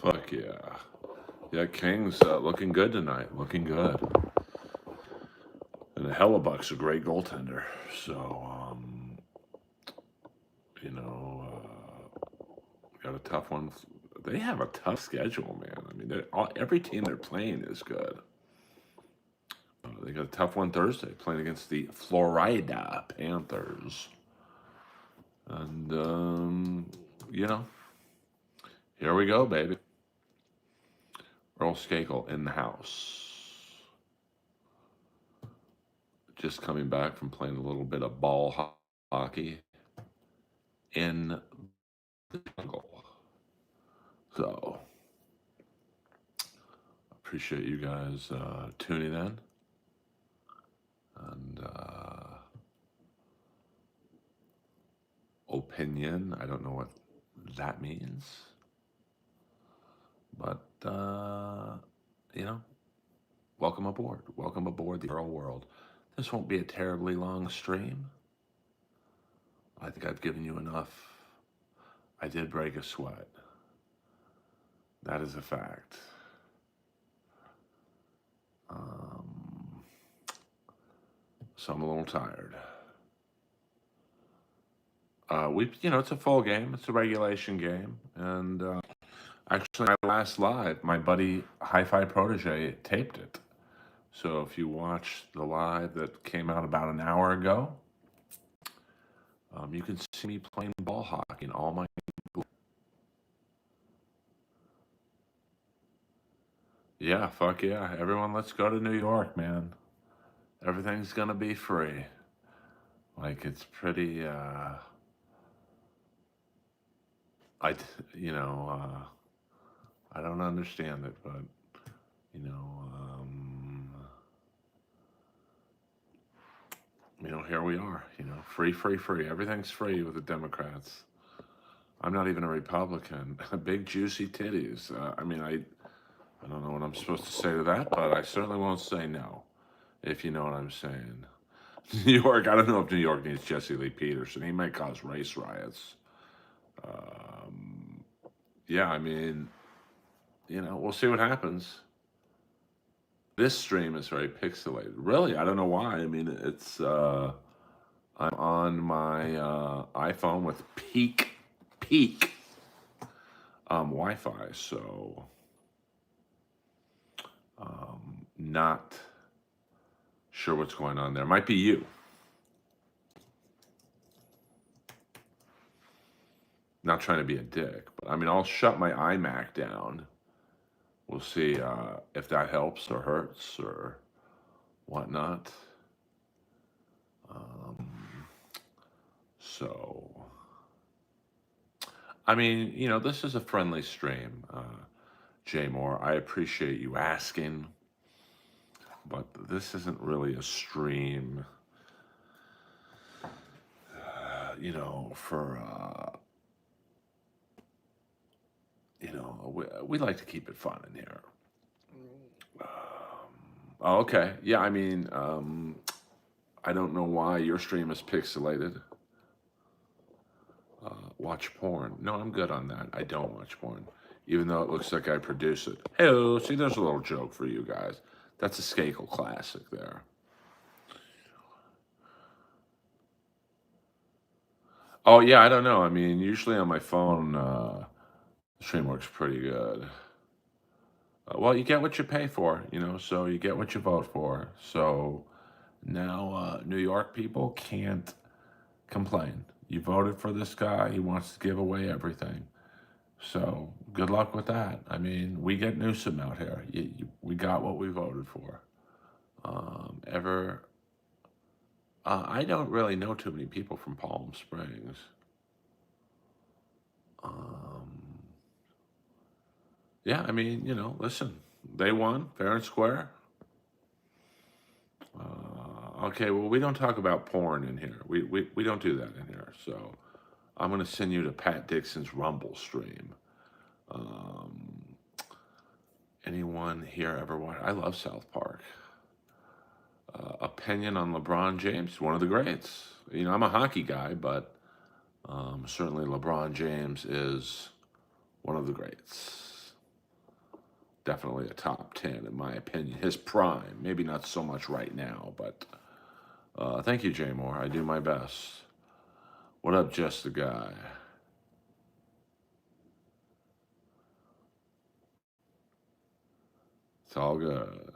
Fuck yeah. Yeah, Kings looking good tonight. Looking good. And the Hellebuck's a great goaltender. So, you know, got a tough one. They have a tough schedule, man. I mean, every team they're playing is good. They got a tough one Thursday, playing against the Florida Panthers. And, you know, here we go, baby. Earl Skakel in the house. Just coming back from playing a little bit of ball hockey in the jungle. So, appreciate you guys tuning in. And opinion, I don't know what that means. But, you know, welcome aboard. Welcome aboard the Earl world. This won't be a terribly long stream. I think I've given you enough. I did break a sweat. That is a fact. So I'm a little tired. It's a full game. It's a regulation game. And actually, my last live, my buddy Hi-Fi Protege taped it. So if you watch the live that came out about an hour ago, you can see me playing ball hockey in all my. Yeah, fuck yeah. Everyone, let's go to New York, man. Everything's gonna be free. Like, it's pretty, I, you know, I don't understand it, but, you know, here we are, free, free, free. Everything's free with the Democrats. I'm not even a Republican. Big juicy titties. I don't know what I'm supposed to say to that, but I certainly won't say no, if you know what I'm saying. New York, I don't know if New York needs Jesse Lee Peterson. He might cause race riots. Yeah, I mean, we'll see what happens. This stream is very pixelated. Really, I don't know why. I mean, I'm on my iPhone with peak Wi-Fi, so not sure what's going on there. Might be you. Not trying to be a dick, but I mean, I'll shut my iMac down. We'll see if that helps or hurts or whatnot. So, I mean, this is a friendly stream, Jay Moore. I appreciate you asking, but this isn't really a stream, for, we like to keep it fun in here. Okay. Yeah, I mean, I don't know why your stream is pixelated. Watch porn. No, I'm good on that. I don't watch porn, even though it looks like I produce it. Hey, see, there's a little joke for you guys. That's a Skakel classic there. Oh, yeah, I don't know. I mean, usually on my phone, the stream works pretty good. Well, you get what you pay for, so you get what you vote for. So now New York people can't complain. You voted for this guy, he wants to give away everything. So good luck with that. I mean, we get Newsom out here. We got what we voted for. I don't really know too many people from Palm Springs. Yeah, I mean, listen, they won fair and square. Okay, well, we don't talk about porn in here. We don't do that in here. So I'm going to send you to Pat Dixon's Rumble stream. Anyone here ever watch? I love South Park. Opinion on LeBron James, one of the greats. I'm a hockey guy, but certainly LeBron James is one of the greats. Definitely a top 10 in my opinion. His prime, maybe not so much right now, but thank you, Jay Moore. I do my best. What up, Just the Guy? It's all good.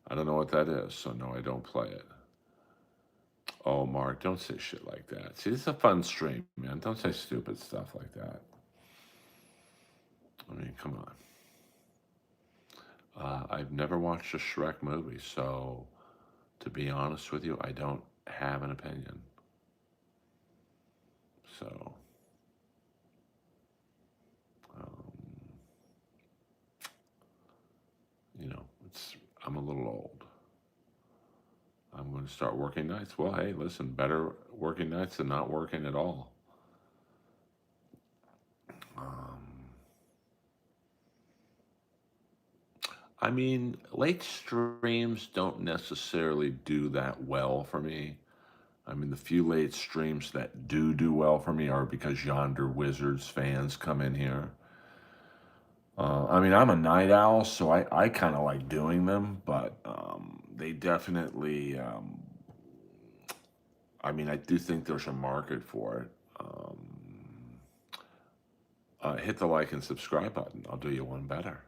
I don't know what that is, so no, I don't play it. Oh, Mark, don't say shit like that. See, it's a fun stream, man. Don't say stupid stuff like that. I mean, come on. I've never watched a Shrek movie, so to be honest with you, I don't have an opinion. So, um, it's I'm a little old. I'm going to start working nights. Well, hey, listen, better working nights than not working at all. Um, I mean, late streams don't necessarily do that well for me. I mean, the few late streams that do well for me are because Yonder Wizards fans come in here. I mean, I'm a night owl, so I kind of like doing them, but they definitely, I mean, I do think there's a market for it. Hit the like and subscribe button. I'll do you one better.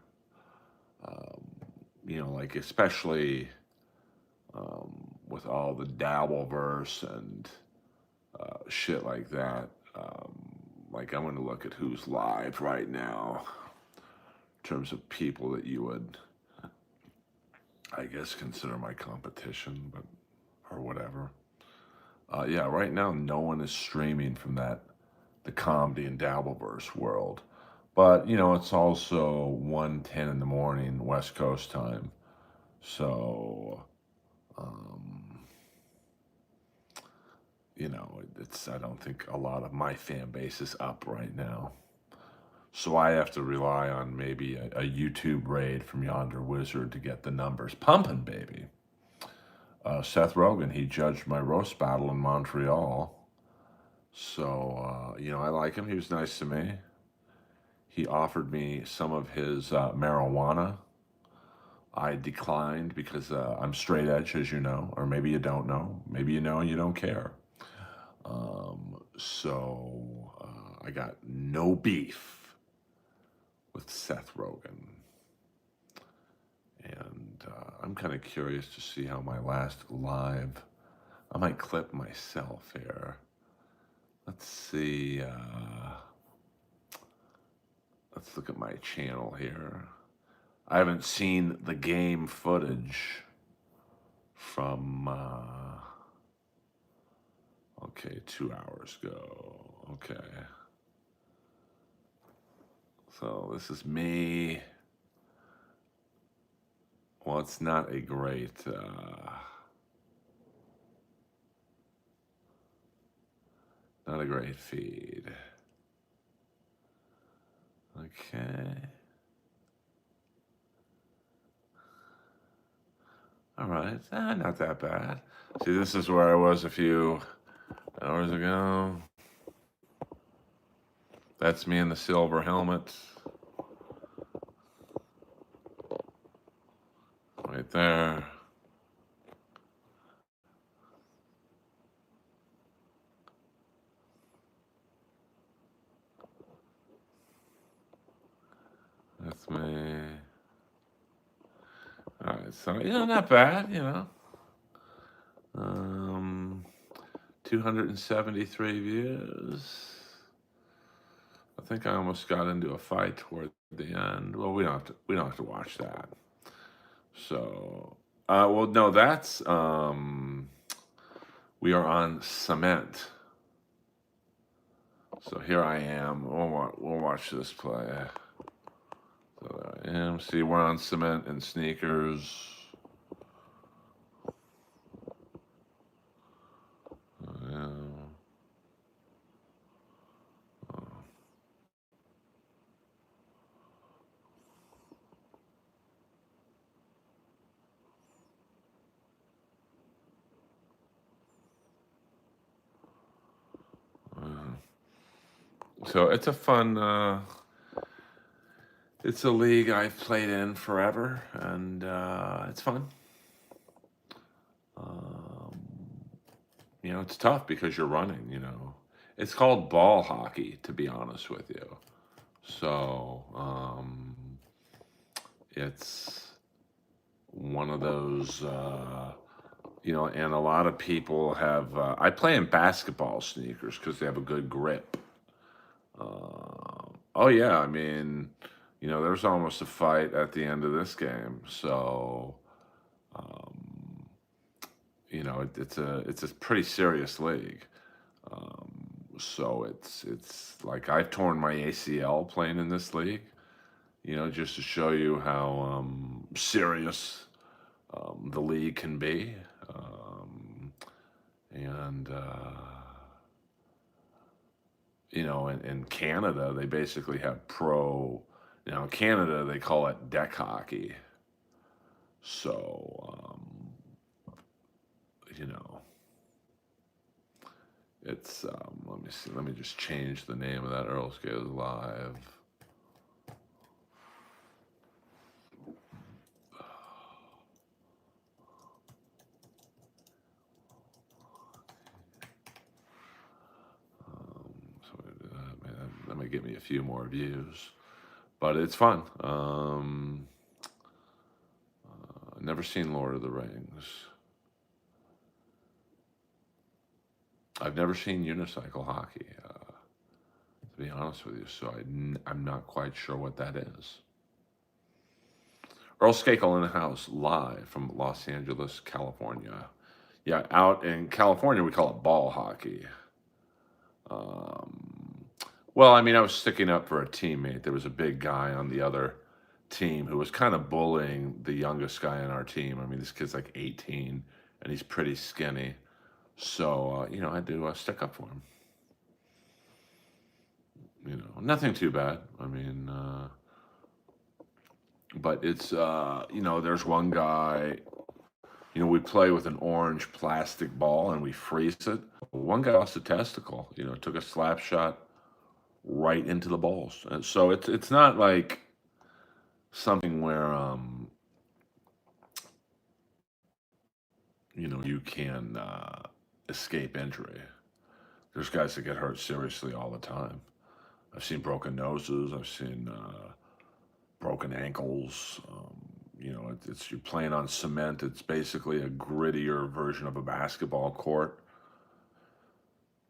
Like especially with all the Dabbleverse and shit like that. Like I'm going to look at who's live right now in terms of people that you would, I guess, consider my competition, but or whatever. Yeah, right now no one is streaming from the comedy and Dabbleverse world. But it's also 1:10 in the morning West Coast time. So, um, it's I don't think a lot of my fan base is up right now. So I have to rely on maybe a YouTube raid from Yonder Wizard to get the numbers pumping, baby. Seth Rogen, he judged my roast battle in Montreal. So, I like him. He was nice to me. He offered me some of his marijuana. I declined because I'm straight edge, as you know, or maybe you don't know. Maybe you know and you don't care. So I got no beef with Seth Rogen. And I'm kind of curious to see how my last live, I might clip myself here. Let's see. Let's look at my channel here. I haven't seen the game footage from, okay, 2 hours ago. Okay. So this is me. Well, it's not a great, not a great feed. Okay. All right. Not that bad. See, this is where I was a few hours ago. That's me in the silver helmet. Right there. That's me. All right. So, not bad. Um, 273 views. I think I almost got into a fight toward the end. Well, we don't have to watch that. So, well, no, that's we are on cement. So here I am. We'll watch this play. So there I am. See, we're on cement and sneakers. Yeah. So it's a fun. It's a league I've played in forever, and it's fun. Um, it's tough because you're running. It's called ball hockey, to be honest with you. So it's one of those. And a lot of people have. I play in basketball sneakers because they have a good grip. Oh yeah, I mean, there's almost a fight at the end of this game. So, um, it's a pretty serious league. So it's like I've torn my ACL playing in this league. Just to show you how serious the league can be. And in Canada, they basically have pro. In Canada, they call it deck hockey. So, you know, it's, let me see, let me just change the name of that Earl Skakel Live. So that might give me a few more views, but it's fun. Never seen Lord of the Rings. I've never seen unicycle hockey, to be honest with you, so I'm not quite sure what that is. Earl Skakel in the house, live from Los Angeles, California. Yeah, out in California, we call it ball hockey. Um, well, I mean, I was sticking up for a teammate. There was a big guy on the other team who was kind of bullying the youngest guy on our team. I mean, this kid's like 18, and he's pretty skinny. So, I had to stick up for him. Nothing too bad. I mean, but it's, there's one guy, we play with an orange plastic ball and we freeze it. One guy lost a testicle, took a slap shot right into the balls. And so it's not like something where, you can escape injury. There's guys that get hurt seriously all the time. I've seen broken noses. I've seen broken ankles. It's you're playing on cement. It's basically a grittier version of a basketball court.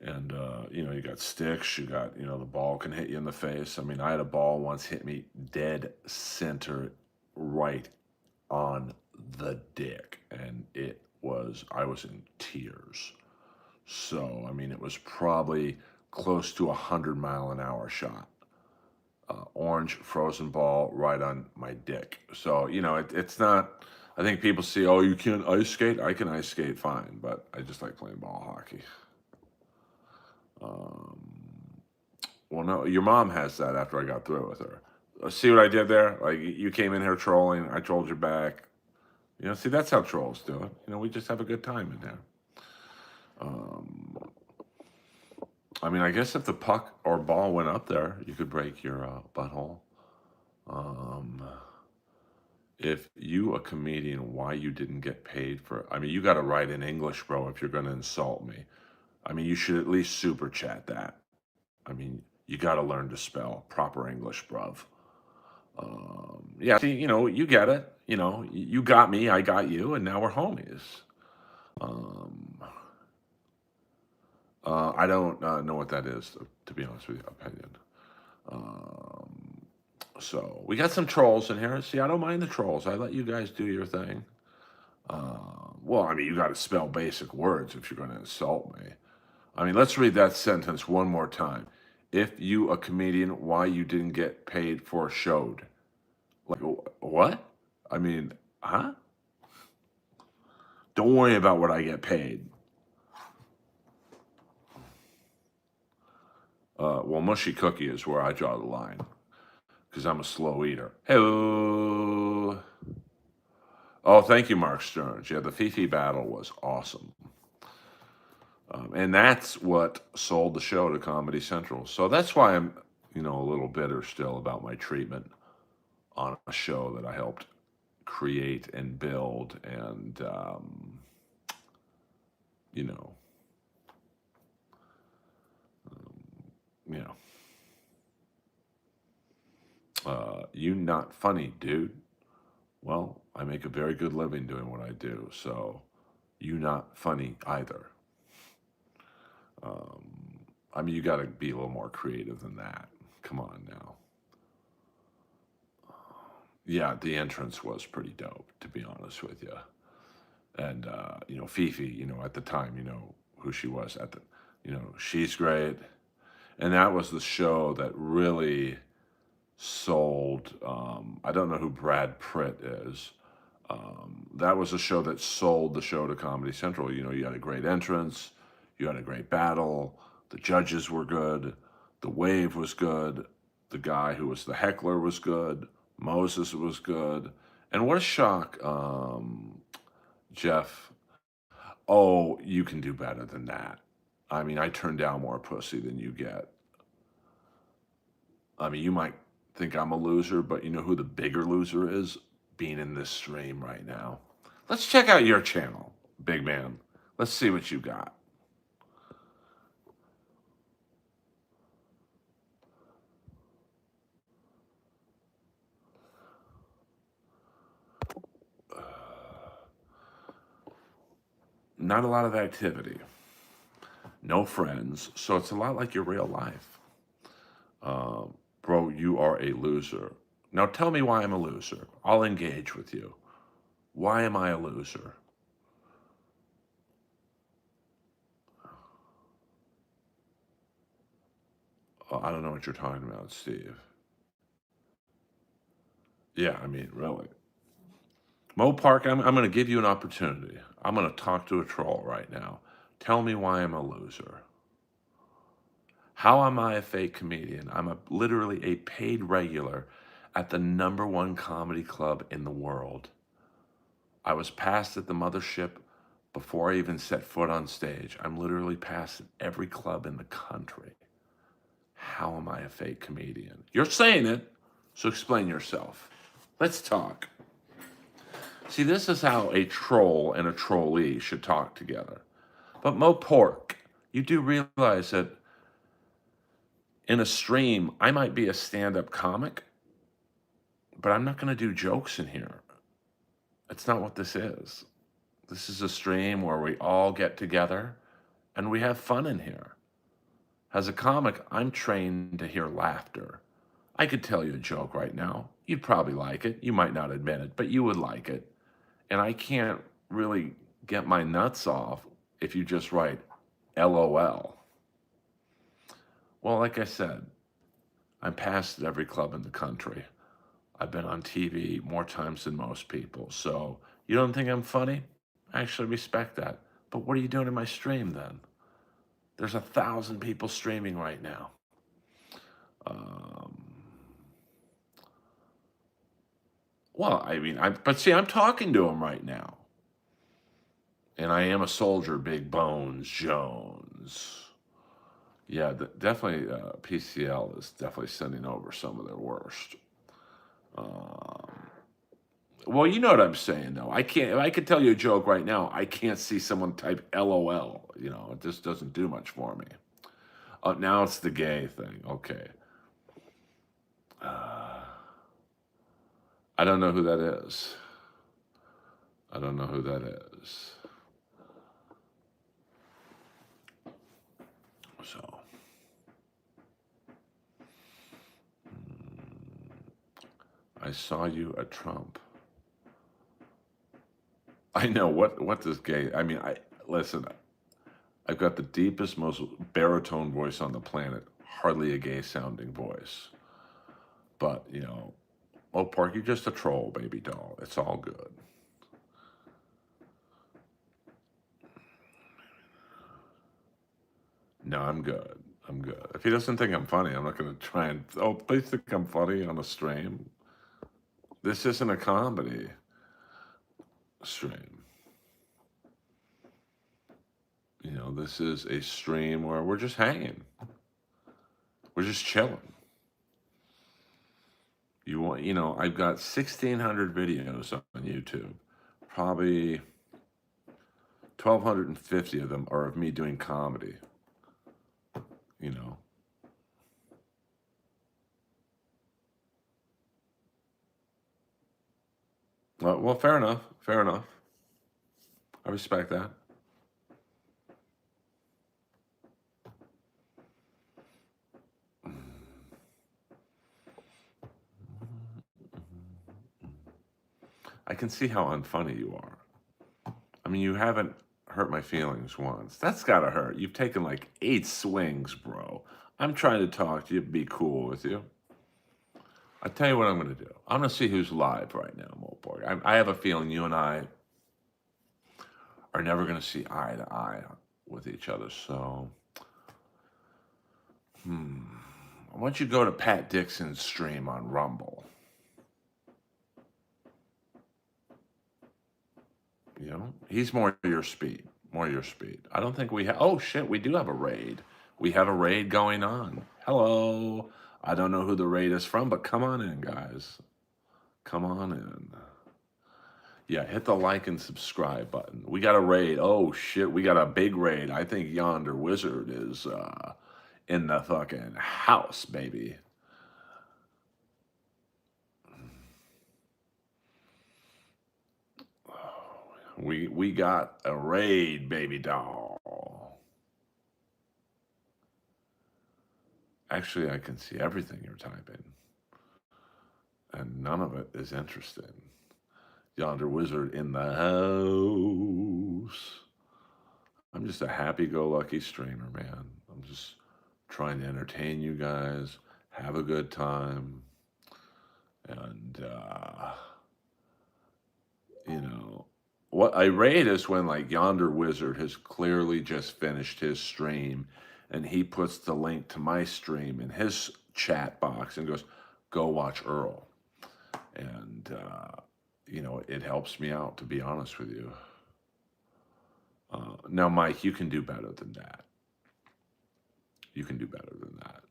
And you got sticks. You got the ball can hit you in the face. I mean, I had a ball once hit me dead center, right on the dick, and I was in tears. So I mean, it was probably close to 100-mile-an-hour shot. Orange frozen ball right on my dick. So it's not. I think people see, oh, you can't ice skate. I can ice skate fine, but I just like playing ball hockey. Um, well, no, your mom has that. After I got through with her, see what I did there? Like you came in here trolling. I trolled you back. See that's how trolls do it. We just have a good time in there. Um, I mean, I guess if the puck or ball went up there, you could break your butthole. Um, if you a comedian, why you didn't get paid for? I mean, you got to write in English, bro. If you're going to insult me, I mean, you should at least super chat that. I mean, you got to learn to spell proper English, bruv. Yeah, see, you get it. You got me, I got you, and now we're homies. Um, I don't know what that is, to be honest with you. Opinion. Um, so we got some trolls in here. See, I don't mind the trolls. I let you guys do your thing. Well, I mean, you got to spell basic words if you're going to insult me. I mean, let's read that sentence one more time. If you a comedian, why you didn't get paid for showed? Like what? I mean, huh? Don't worry about what I get paid. Well, mushy cookie is where I draw the line because I'm a slow eater. Hello. Oh, thank you, Mark Stearns. Yeah, the Fifi battle was awesome. And that's what sold the show to Comedy Central. So that's why I'm, a little bitter still about my treatment. on a show that I helped create and build, and you know, you know, you not funny, dude. Well, I make a very good living doing what I do, so you not funny either. I mean, you got to be a little more creative than that. Come on now. Yeah, the entrance was pretty dope, to be honest with you. And Fifi, at the time, who she was at the, she's great. And that was the show that really sold. I don't know who Brad Pitt is. That was a show that sold the show to Comedy Central. You had a great entrance, you had a great battle, the judges were good, the wave was good, the guy who was the heckler was good, Moses was good, and what a shock, Jeff. Oh, you can do better than that. I mean, I turn down more pussy than you get. I mean, you might think I'm a loser, but you know who the bigger loser is? Being in this stream right now. Let's check out your channel, big man. Let's see what you got. Not a lot of activity, no friends, so it's a lot like your real life. Bro, you are a loser. Now tell me why I'm a loser. I'll engage with you. Why am I a loser? I don't know what you're talking about, Steve. Yeah, I mean, really. Mo Park, I'm going to give you an opportunity. I'm going to talk to a troll right now. Tell me why I'm a loser. How am I a fake comedian? Literally a paid regular at the #1 comedy club in the world. I was passed at the mothership before I even set foot on stage. I'm literally passed at every club in the country. How am I a fake comedian? You're saying it, so explain yourself. Let's talk. See, this is how a troll and a trollee should talk together. But Mo Pork, you do realize that in a stream, I might be a stand-up comic, but I'm not going to do jokes in here. That's not what this is. This is a stream where we all get together and we have fun in here. As a comic, I'm trained to hear laughter. I could tell you a joke right now. You'd probably like it. You might not admit it, but you would like it. And I can't really get my nuts off if you just write LOL. Well, like I said, I'm past every club in the country. I've been on TV more times than most people. So you don't think I'm funny? I actually respect that. But what are you doing in my stream then? There's 1,000 people streaming right now. Um, well, I mean, but see, I'm talking to them right now. And I am a soldier, Big Bones Jones. Yeah, definitely. PCL is definitely sending over some of their worst. Um, well, you know what I'm saying, though. I can't. If I could tell you a joke right now, I can't see someone type LOL. It just doesn't do much for me. Now it's the gay thing. Okay. I don't know who that is. I don't know who that is. So, I saw you at Trump. I know what this gay. I mean, I listen. I've got the deepest, most baritone voice on the planet. Hardly a gay sounding voice. But oh Park, you're just a troll, baby doll. It's all good. No, I'm good. I'm good. If he doesn't think I'm funny, I'm not going to try and. Oh, please think I'm funny on a stream. This isn't a comedy stream. This is a stream where we're just hanging. We're just chilling. I've got 1,600 videos on YouTube. Probably 1,250 of them are of me doing comedy, you know. Well, fair enough. Fair enough. I respect that. I can see how unfunny you are. I mean, you haven't hurt my feelings once. That's gotta hurt. You've taken like 8 swings, bro. I'm trying to talk to you, be cool with you. I tell you what I'm gonna do. I'm gonna see who's live right now, Moborg. I have a feeling you and I are never gonna see eye to eye with each other. So, why don't you go to Pat Dixon's stream on Rumble? He's more your speed. More your speed. I don't think we have. Oh shit, we do have a raid. We have a raid going on. Hello. I don't know who the raid is from, but come on in, guys. Come on in. Yeah, hit the like and subscribe button. We got a raid. Oh shit, we got a big raid. I think Yonder Wizard is in the fucking house, baby. We got a raid, baby doll. Actually, I can see everything you're typing, and none of it is interesting. Yonder Wizard in the house. I'm just a happy-go-lucky streamer, man. I'm just trying to entertain you guys, have a good time, and what I rate is when like Yonder Wizard has clearly just finished his stream, and he puts the link to my stream in his chat box and goes, "Go watch Earl," and it helps me out, to be honest with you. Now, Mike, you can do better than that. You can do better than that.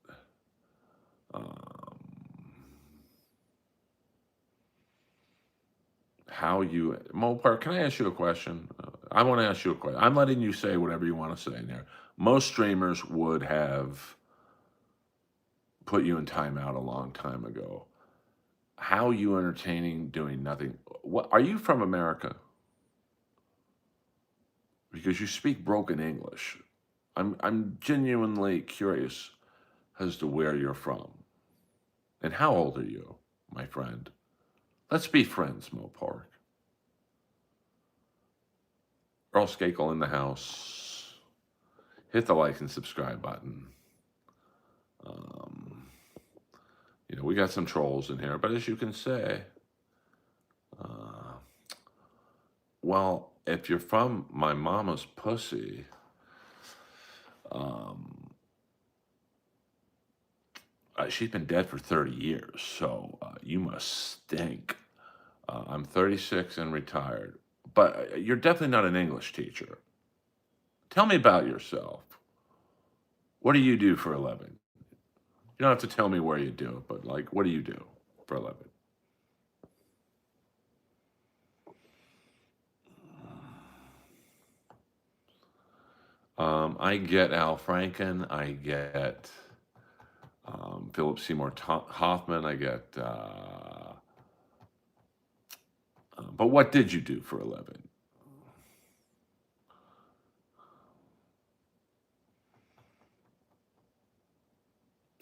Mopar, can I ask you a question? I want to ask you a question. I'm letting you say whatever you want to say in there. Most streamers would have put you in timeout a long time ago. How you entertaining doing nothing? What are you from America? Because you speak broken English. I'm genuinely curious as to where you're from. And how old are you, my friend? Let's be friends, Mo Park. Earl Skakel in the house. Hit the like and subscribe button. We got some trolls in here, but as you can say, well, if you're from my mama's pussy, she's been dead for 30 years, so you must stink. I'm 36 and retired, but you're definitely not an English teacher. Tell me about yourself. What do you do for a living? You don't have to tell me where you do it, but like, what do you do for a living? I get Al Franken. I get Philip Seymour Hoffman. I get. But what did you do for a living?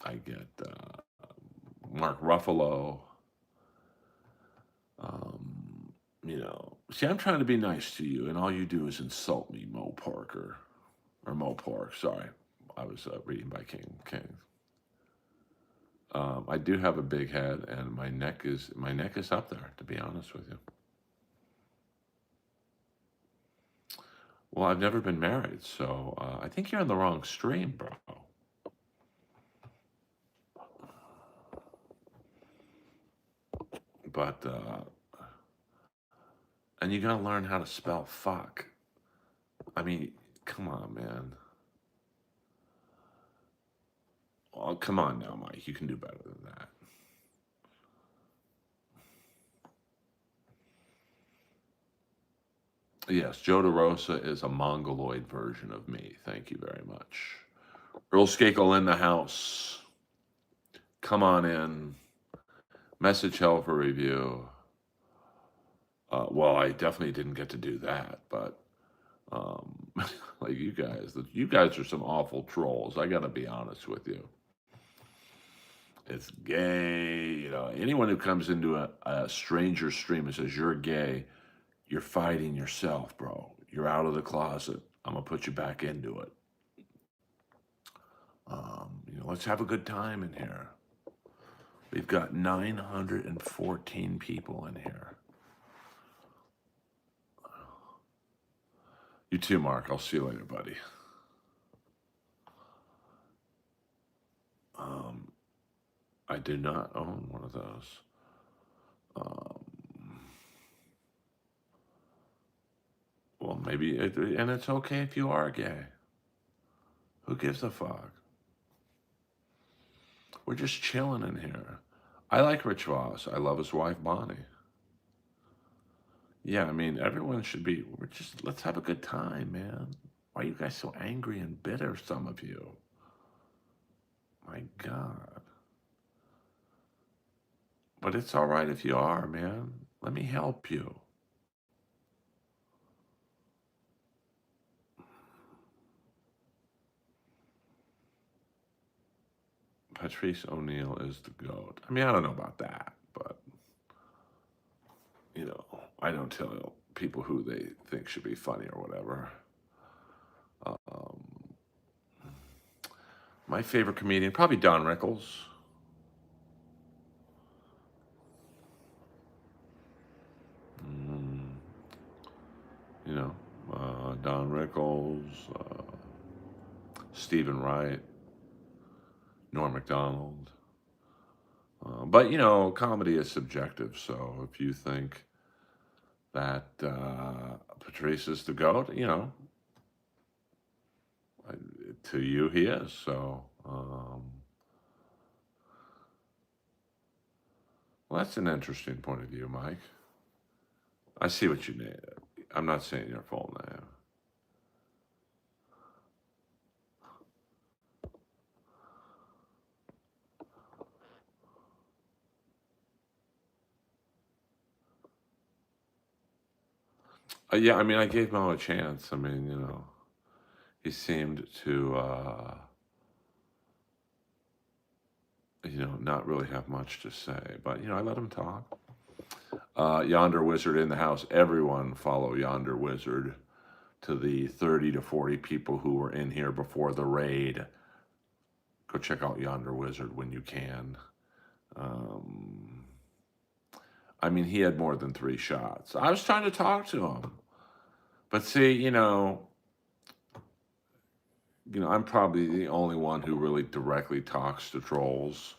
I get Mark Ruffalo. See, I'm trying to be nice to you, and all you do is insult me, Mo Parker. Or Mo Park, sorry. I was reading by King. I do have a big head, and my neck is up there, to be honest with you. Well, I've never been married, so I think you're on the wrong stream, bro. But and you gotta learn how to spell fuck. I mean, come on, man. Oh, come on now, Mike. You can do better than that. Yes, Joe DeRosa is a mongoloid version of me. Thank you very much. Earl Skakel in the house. Come on in. Message hell for review. Well, I definitely didn't get to do that, but um, like you guys are some awful trolls. I gotta be honest with you. It's gay. Anyone who comes into a stranger stream and says you're gay, you're fighting yourself, bro. You're out of the closet. I'm gonna put you back into it. Let's have a good time in here. We've got 914 people in here. You too, Mark. I'll see you later, buddy. Um, I do not own one of those. Um, well, and it's okay if you are gay. Who gives a fuck? We're just chilling in here. I like Rich Voss. I love his wife, Bonnie. Yeah, I mean, everyone should be, let's have a good time, man. Why are you guys so angry and bitter, some of you? My God. But it's all right if you are, man. Let me help you. Patrice O'Neill is the GOAT. I mean, I don't know about that, but, I don't tell people who they think should be funny or whatever. Um, my favorite comedian, probably Don Rickles. Mm, you know, Don Rickles, Stephen Wright, Norm Macdonald. But comedy is subjective. So if you think that Patrice is the goat, to you he is. So, well, that's an interesting point of view, Mike. I see what you mean. I'm not saying you're full name. Yeah, I mean, I gave Mo a chance. I mean, he seemed to, not really have much to say. But, I let him talk. Yonder Wizard in the house. Everyone follow Yonder Wizard. To the 30 to 40 people who were in here before the raid, go check out Yonder Wizard when you can. I mean, he had more than 3 shots. I was trying to talk to him. But see, I'm probably the only one who really directly talks to trolls.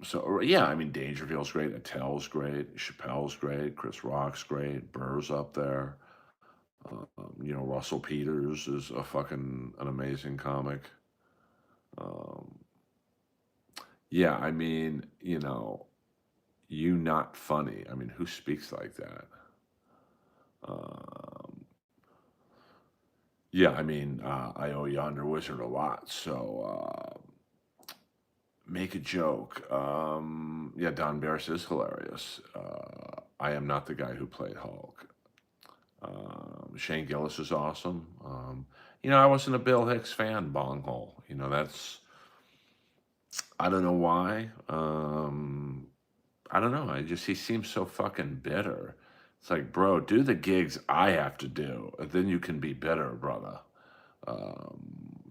So yeah, I mean, Dangerfield's great, Attell's great, Chappelle's great, Chris Rock's great, Burr's up there. Russell Peters is an amazing comic. Um, yeah, I mean, you not funny. I mean, who speaks like that? Um, yeah, I mean, I owe Yonder Wizard a lot, so make a joke. Yeah, Don Barris is hilarious. I am not the guy who played Hulk. Shane Gillis is awesome. I wasn't a Bill Hicks fan, bonghole. I don't know why. I don't know. He seems so fucking bitter. It's like, bro, do the gigs I have to do, and then you can be bitter, brother.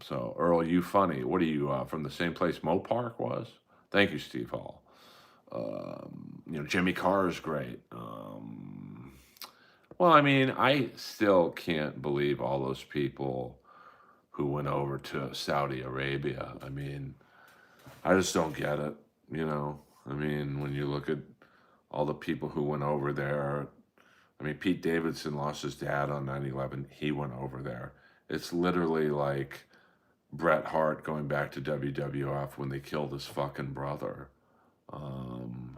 So, Earl, you funny. What are you from the same place Mo Park was? Thank you, Steve Hall. Jimmy Carr is great. Well, I mean, I still can't believe all those people who went over to Saudi Arabia. I mean, I just don't get it. I mean, when you look at all the people who went over there, I mean, Pete Davidson lost his dad on 9/11. He went over there. It's literally like Bret Hart going back to WWF when they killed his fucking brother. Um,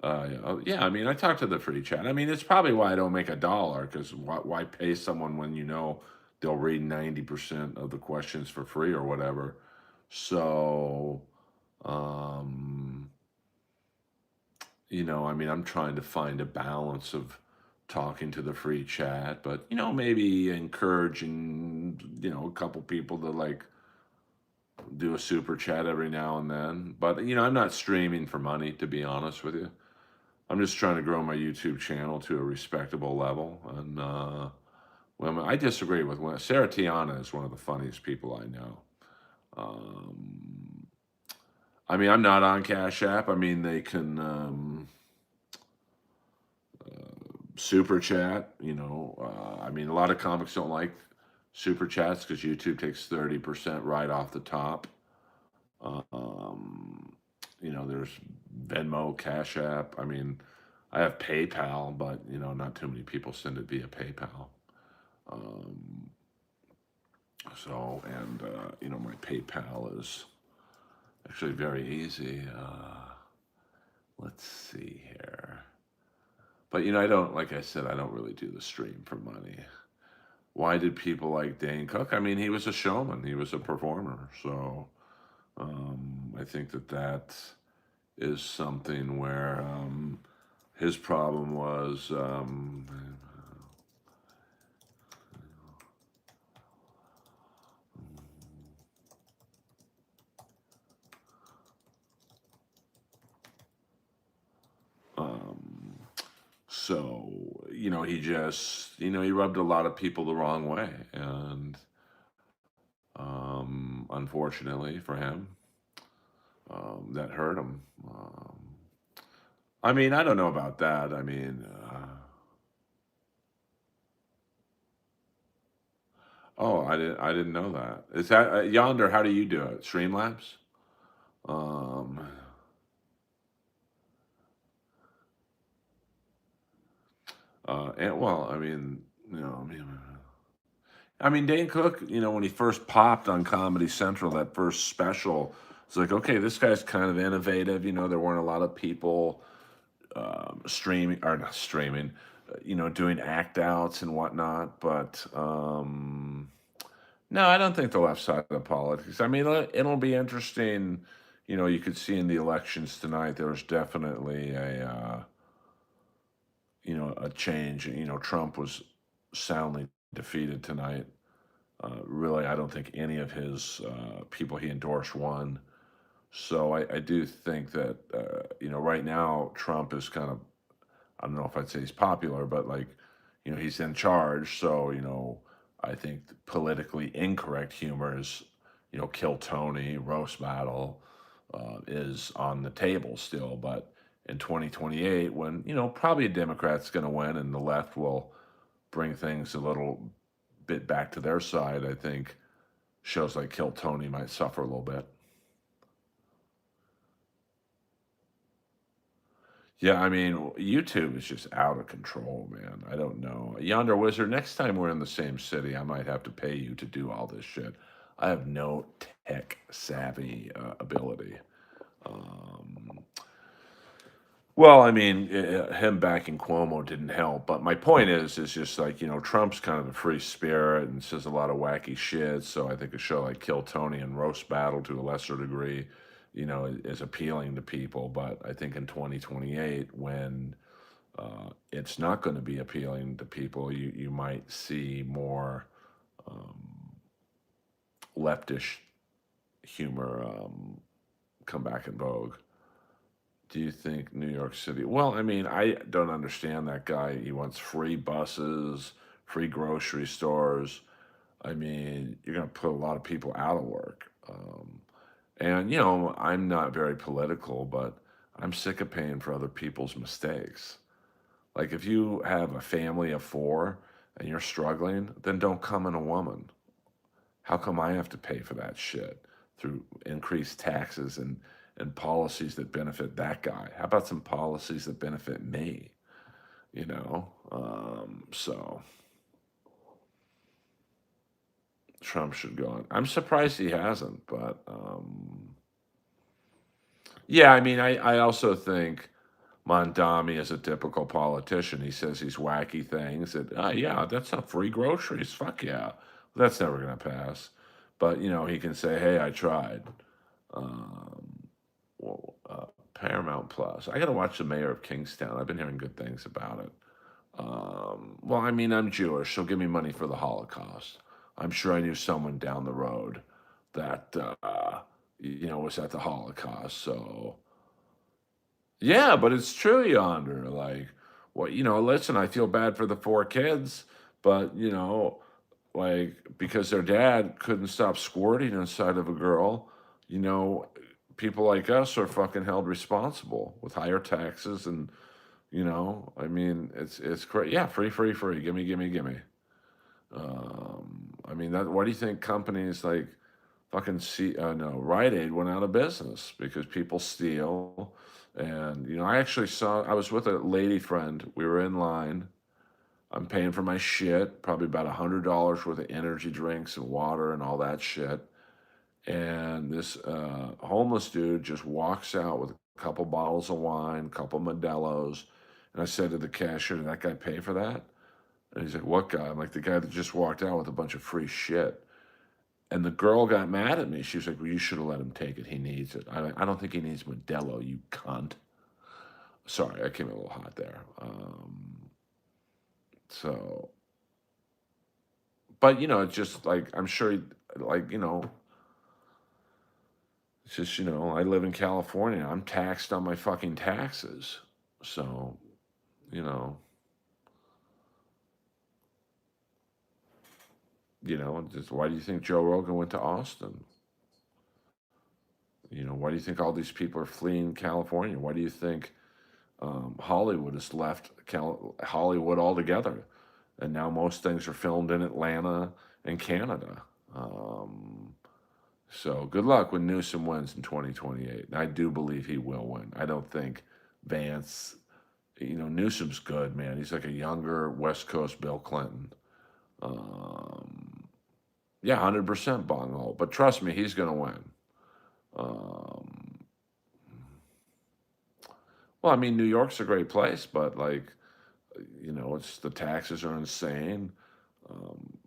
Yeah, yeah, I mean, I talk to the free chat. I mean, it's probably why I don't make a dollar because why pay someone when you know they'll read 90% of the questions for free or whatever. So, um, I mean, I'm trying to find a balance of talking to the free chat, but, maybe encouraging, a couple people to like do a super chat every now and then. But, I'm not streaming for money, to be honest with you. I'm just trying to grow my YouTube channel to a respectable level. And well, I disagree with Sarah Tiana is one of the funniest people I know. Um, I mean, I'm not on Cash App. I mean, they can super chat. I mean, a lot of comics don't like super chats because YouTube takes 30% right off the top. Um, there's Venmo, Cash App. I mean, I have PayPal, but not too many people send it via PayPal. Um, and my PayPal is actually very easy. Let's see here. But I don't, like I said, I don't really do the stream for money. Why did people like Dane Cook? I mean, he was a showman. He was a performer. So I think that is something where his problem was um, so he just he rubbed a lot of people the wrong way, and unfortunately for him, that hurt him. I mean, I don't know about that. I mean, oh, I didn't know that. Is that Yonder? How do you do it? Streamlabs? Um, and well, I mean, I mean, Dane Cook, when he first popped on Comedy Central, that first special, it's like, okay, this guy's kind of innovative. There weren't a lot of people streaming or not streaming, doing act outs and whatnot. But no, I don't think the left side of politics. I mean, it'll be interesting. You could see in the elections tonight there was definitely a change. Trump was soundly defeated tonight. Really, I don't think any of his people he endorsed won. So I do think that right now Trump is kind of, I don't know if I'd say he's popular, but like he's in charge. So I think politically incorrect humor is kill Tony roast battle is on the table still. But in 2028, when probably a Democrat's going to win and the left will bring things a little bit back to their side, I think shows like Kill Tony might suffer a little bit. Yeah, I mean, YouTube is just out of control, man. I don't know. Yonder Wizard, next time we're in the same city, I might have to pay you to do all this shit. I have no tech savvy ability. Um, well, I mean, him backing Cuomo didn't help, but my point is just like Trump's kind of a free spirit and says a lot of wacky shit. So I think a show like Kill Tony and Roast Battle to a lesser degree, is appealing to people. But I think in 2028, when it's not going to be appealing to people, you might see more um, leftish humor come back in vogue. Do you think New York City? Well, I mean, I don't understand that guy. He wants free buses, free grocery stores. I mean, you're going to put a lot of people out of work. And, I'm not very political, but I'm sick of paying for other people's mistakes. Like, if you have a family of four and you're struggling, then don't come in a woman. How come I have to pay for that shit through increased taxes and policies that benefit that guy? How about some policies that benefit me? So Trump should go on. I'm surprised he hasn't, but yeah, I mean, I also think Mondami is a typical politician. He says these wacky things that, yeah, that's not free groceries. Fuck yeah. That's never going to pass. But, he can say, hey, I tried. Um, well, Paramount Plus. I got to watch The Mayor of Kingstown. I've been hearing good things about it. Well, I mean, I'm Jewish, so give me money for the Holocaust. I'm sure I knew someone down the road that, was at the Holocaust. So, yeah, but it's true, yonder. Like, well, listen, I feel bad for the four kids, but, like, because their dad couldn't stop squirting inside of a girl, you know, people like us are fucking held responsible with higher taxes and, I mean, it's great. Yeah, free, free, free. Gimme, gimme, gimme. I mean, that. Why do you think companies like fucking no, Rite Aid went out of business because people steal. And I actually saw. I was with a lady friend. We were in line. I'm paying for my shit, probably about $100 worth of energy drinks and water and all that shit. And this homeless dude just walks out with a couple bottles of wine, a couple Modelo's. And I said to the cashier, did that guy pay for that? And he's like, what guy? I'm like, the guy that just walked out with a bunch of free shit. And the girl got mad at me. She was like, well, you should have let him take it. He needs it. I don't think he needs Modelo, you cunt. Sorry, I came in a little hot there. So, but, it's just like, I'm sure, like, it's just, I live in California. I'm taxed on my fucking taxes. So, you know, just why do you think Joe Rogan went to Austin? Why do you think all these people are fleeing California? Why do you think Hollywood has left Hollywood altogether? And now most things are filmed in Atlanta and Canada. So good luck when Newsom wins in 2028. And I do believe he will win. I don't think Vance, Newsom's good, man. He's like a younger West Coast Bill Clinton. Um, yeah, 100% bunghole. But trust me, he's going to win. Um, well, I mean, New York's a great place, but like, it's the taxes are insane. Um,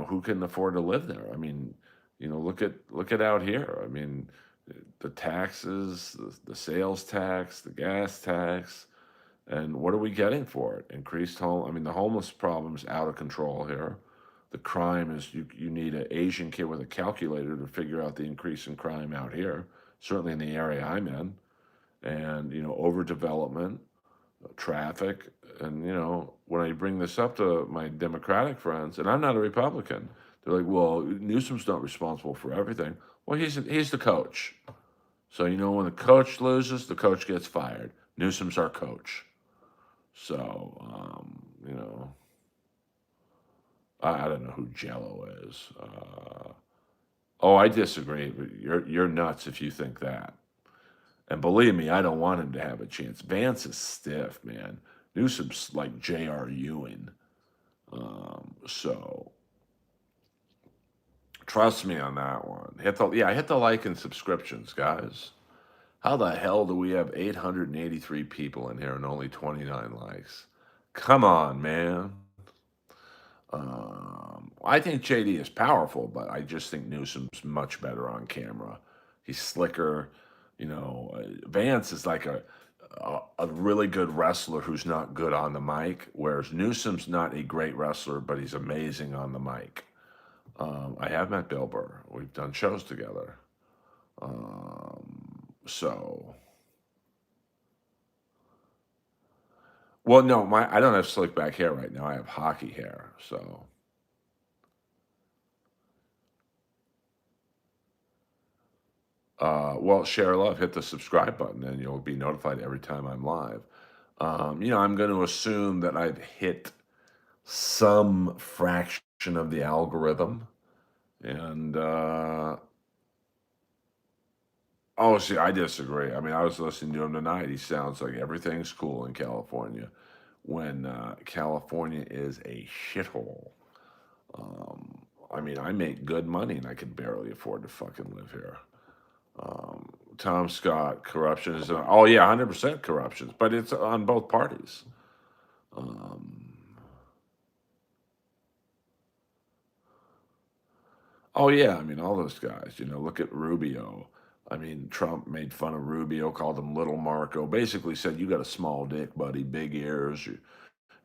who can afford to live there? I mean, look at out here. I mean, the taxes, the sales tax, the gas tax, and what are we getting for it? Increased home. I mean, the homeless problem is out of control here. The crime is you need an Asian kid with a calculator to figure out the increase in crime out here. Certainly in the area I'm in, and overdevelopment, traffic, and when I bring this up to my Democratic friends, and I'm not a Republican, they're like, "Well, Newsom's not responsible for everything." Well, he's the coach, so when the coach loses, the coach gets fired. Newsom's our coach, so I don't know who Jello is. Oh, I disagree. You're nuts if you think that. And believe me, I don't want him to have a chance. Vance is stiff, man. Newsom's like J.R. Ewing. So trust me on that one. Hit the like and subscriptions, guys. How the hell do we have 883 people in here and only 29 likes? Come on, man. I think JD is powerful, but I just think Newsom's much better on camera. He's slicker. Vance is like a really good wrestler who's not good on the mic, whereas Newsom's not a great wrestler, but he's amazing on the mic. I have met Bill Burr. We've done shows together. So, well, no, I don't have slick back hair right now. I have hockey hair. So, well, share love, hit the subscribe button, and you'll be notified every time I'm live. I'm going to assume that I've hit some fraction of the algorithm. And oh, see, I disagree. I mean, I was listening to him tonight. He sounds like everything's cool in California, when California is a shithole. I mean, I make good money and I can barely afford to fucking live here. Tom Scott corruption is oh yeah, 100% corruption, but it's on both parties. Um, oh yeah, I mean all those guys. Look at Rubio. I mean, Trump made fun of Rubio, called him Little Marco. Basically said, "You got a small dick, buddy, big ears."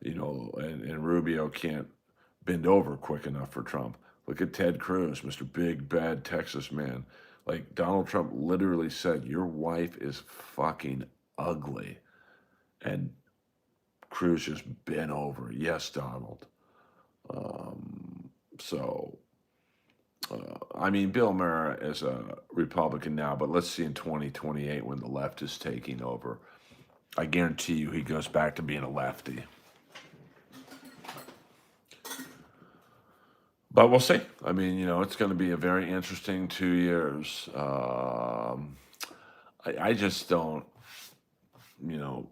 And Rubio can't bend over quick enough for Trump. Look at Ted Cruz, Mr. Big Bad Texas Man. Like Donald Trump literally said, "Your wife is fucking ugly," and Cruz just bent over. Yes, Donald. Um, so, I mean, Bill Maher is a Republican now, but let's see in 2028 when the left is taking over. I guarantee you he goes back to being a lefty. But we'll see. I mean, it's going to be a very interesting 2 years. I just don't, you know,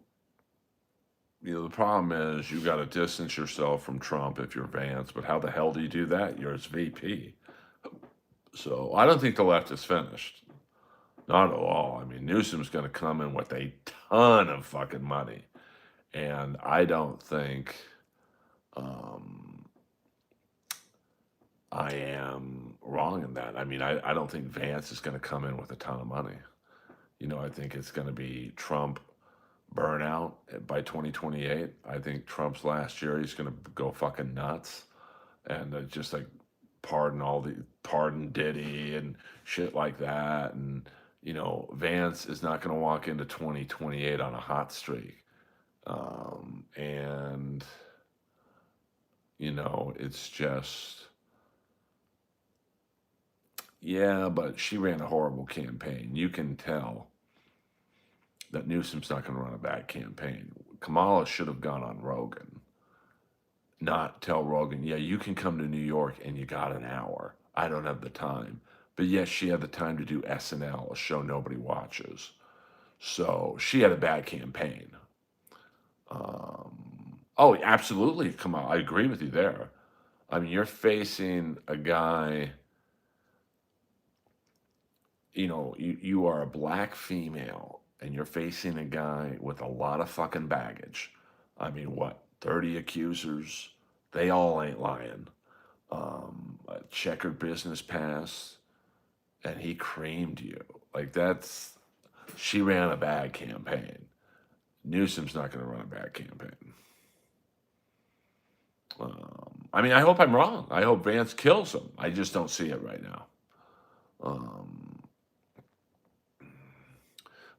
the problem is you got to distance yourself from Trump if you're Vance. But how the hell do you do that? You're his VP. So I don't think the left is finished. Not at all. I mean, Newsom's going to come in with a ton of fucking money, and I don't think um, I am wrong in that. I mean, I don't think Vance is going to come in with a ton of money. I think it's going to be Trump burnout by 2028. I think Trump's last year, he's going to go fucking nuts and just like pardon Diddy and shit like that. And, Vance is not going to walk into 2028 on a hot streak. And, it's just, yeah, but she ran a horrible campaign. You can tell that Newsom's not going to run a bad campaign. Kamala should have gone on Rogan, not tell Rogan, yeah, you can come to New York and you got an hour. I don't have the time. But yes, she had the time to do SNL, a show nobody watches. So she had a bad campaign. Oh, absolutely, Kamala. I agree with you there. I mean, you're facing a guy, you are a black female and you're facing a guy with a lot of fucking baggage. I mean, what, 30 accusers? They all ain't lying. A checkered business past, and he creamed you. Like, she ran a bad campaign. Newsom's not going to run a bad campaign. I mean, I hope I'm wrong. I hope Vance kills him. I just don't see it right now. Um,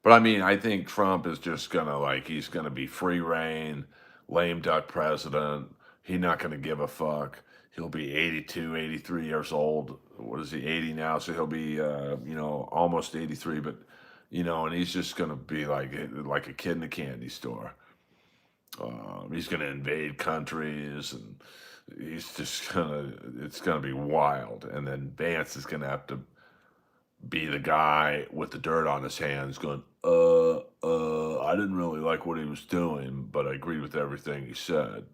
But I mean, I think Trump is just gonna he's gonna be free reign, lame duck president. He's not gonna give a fuck. He'll be 82, 83 years old. What is he, 80 now? So he'll be, almost 83. But, and he's just gonna be like a kid in a candy store. He's gonna invade countries, and it's gonna be wild. And then Vance is gonna have to be the guy with the dirt on his hands going, I didn't really like what he was doing, but I agreed with everything he said.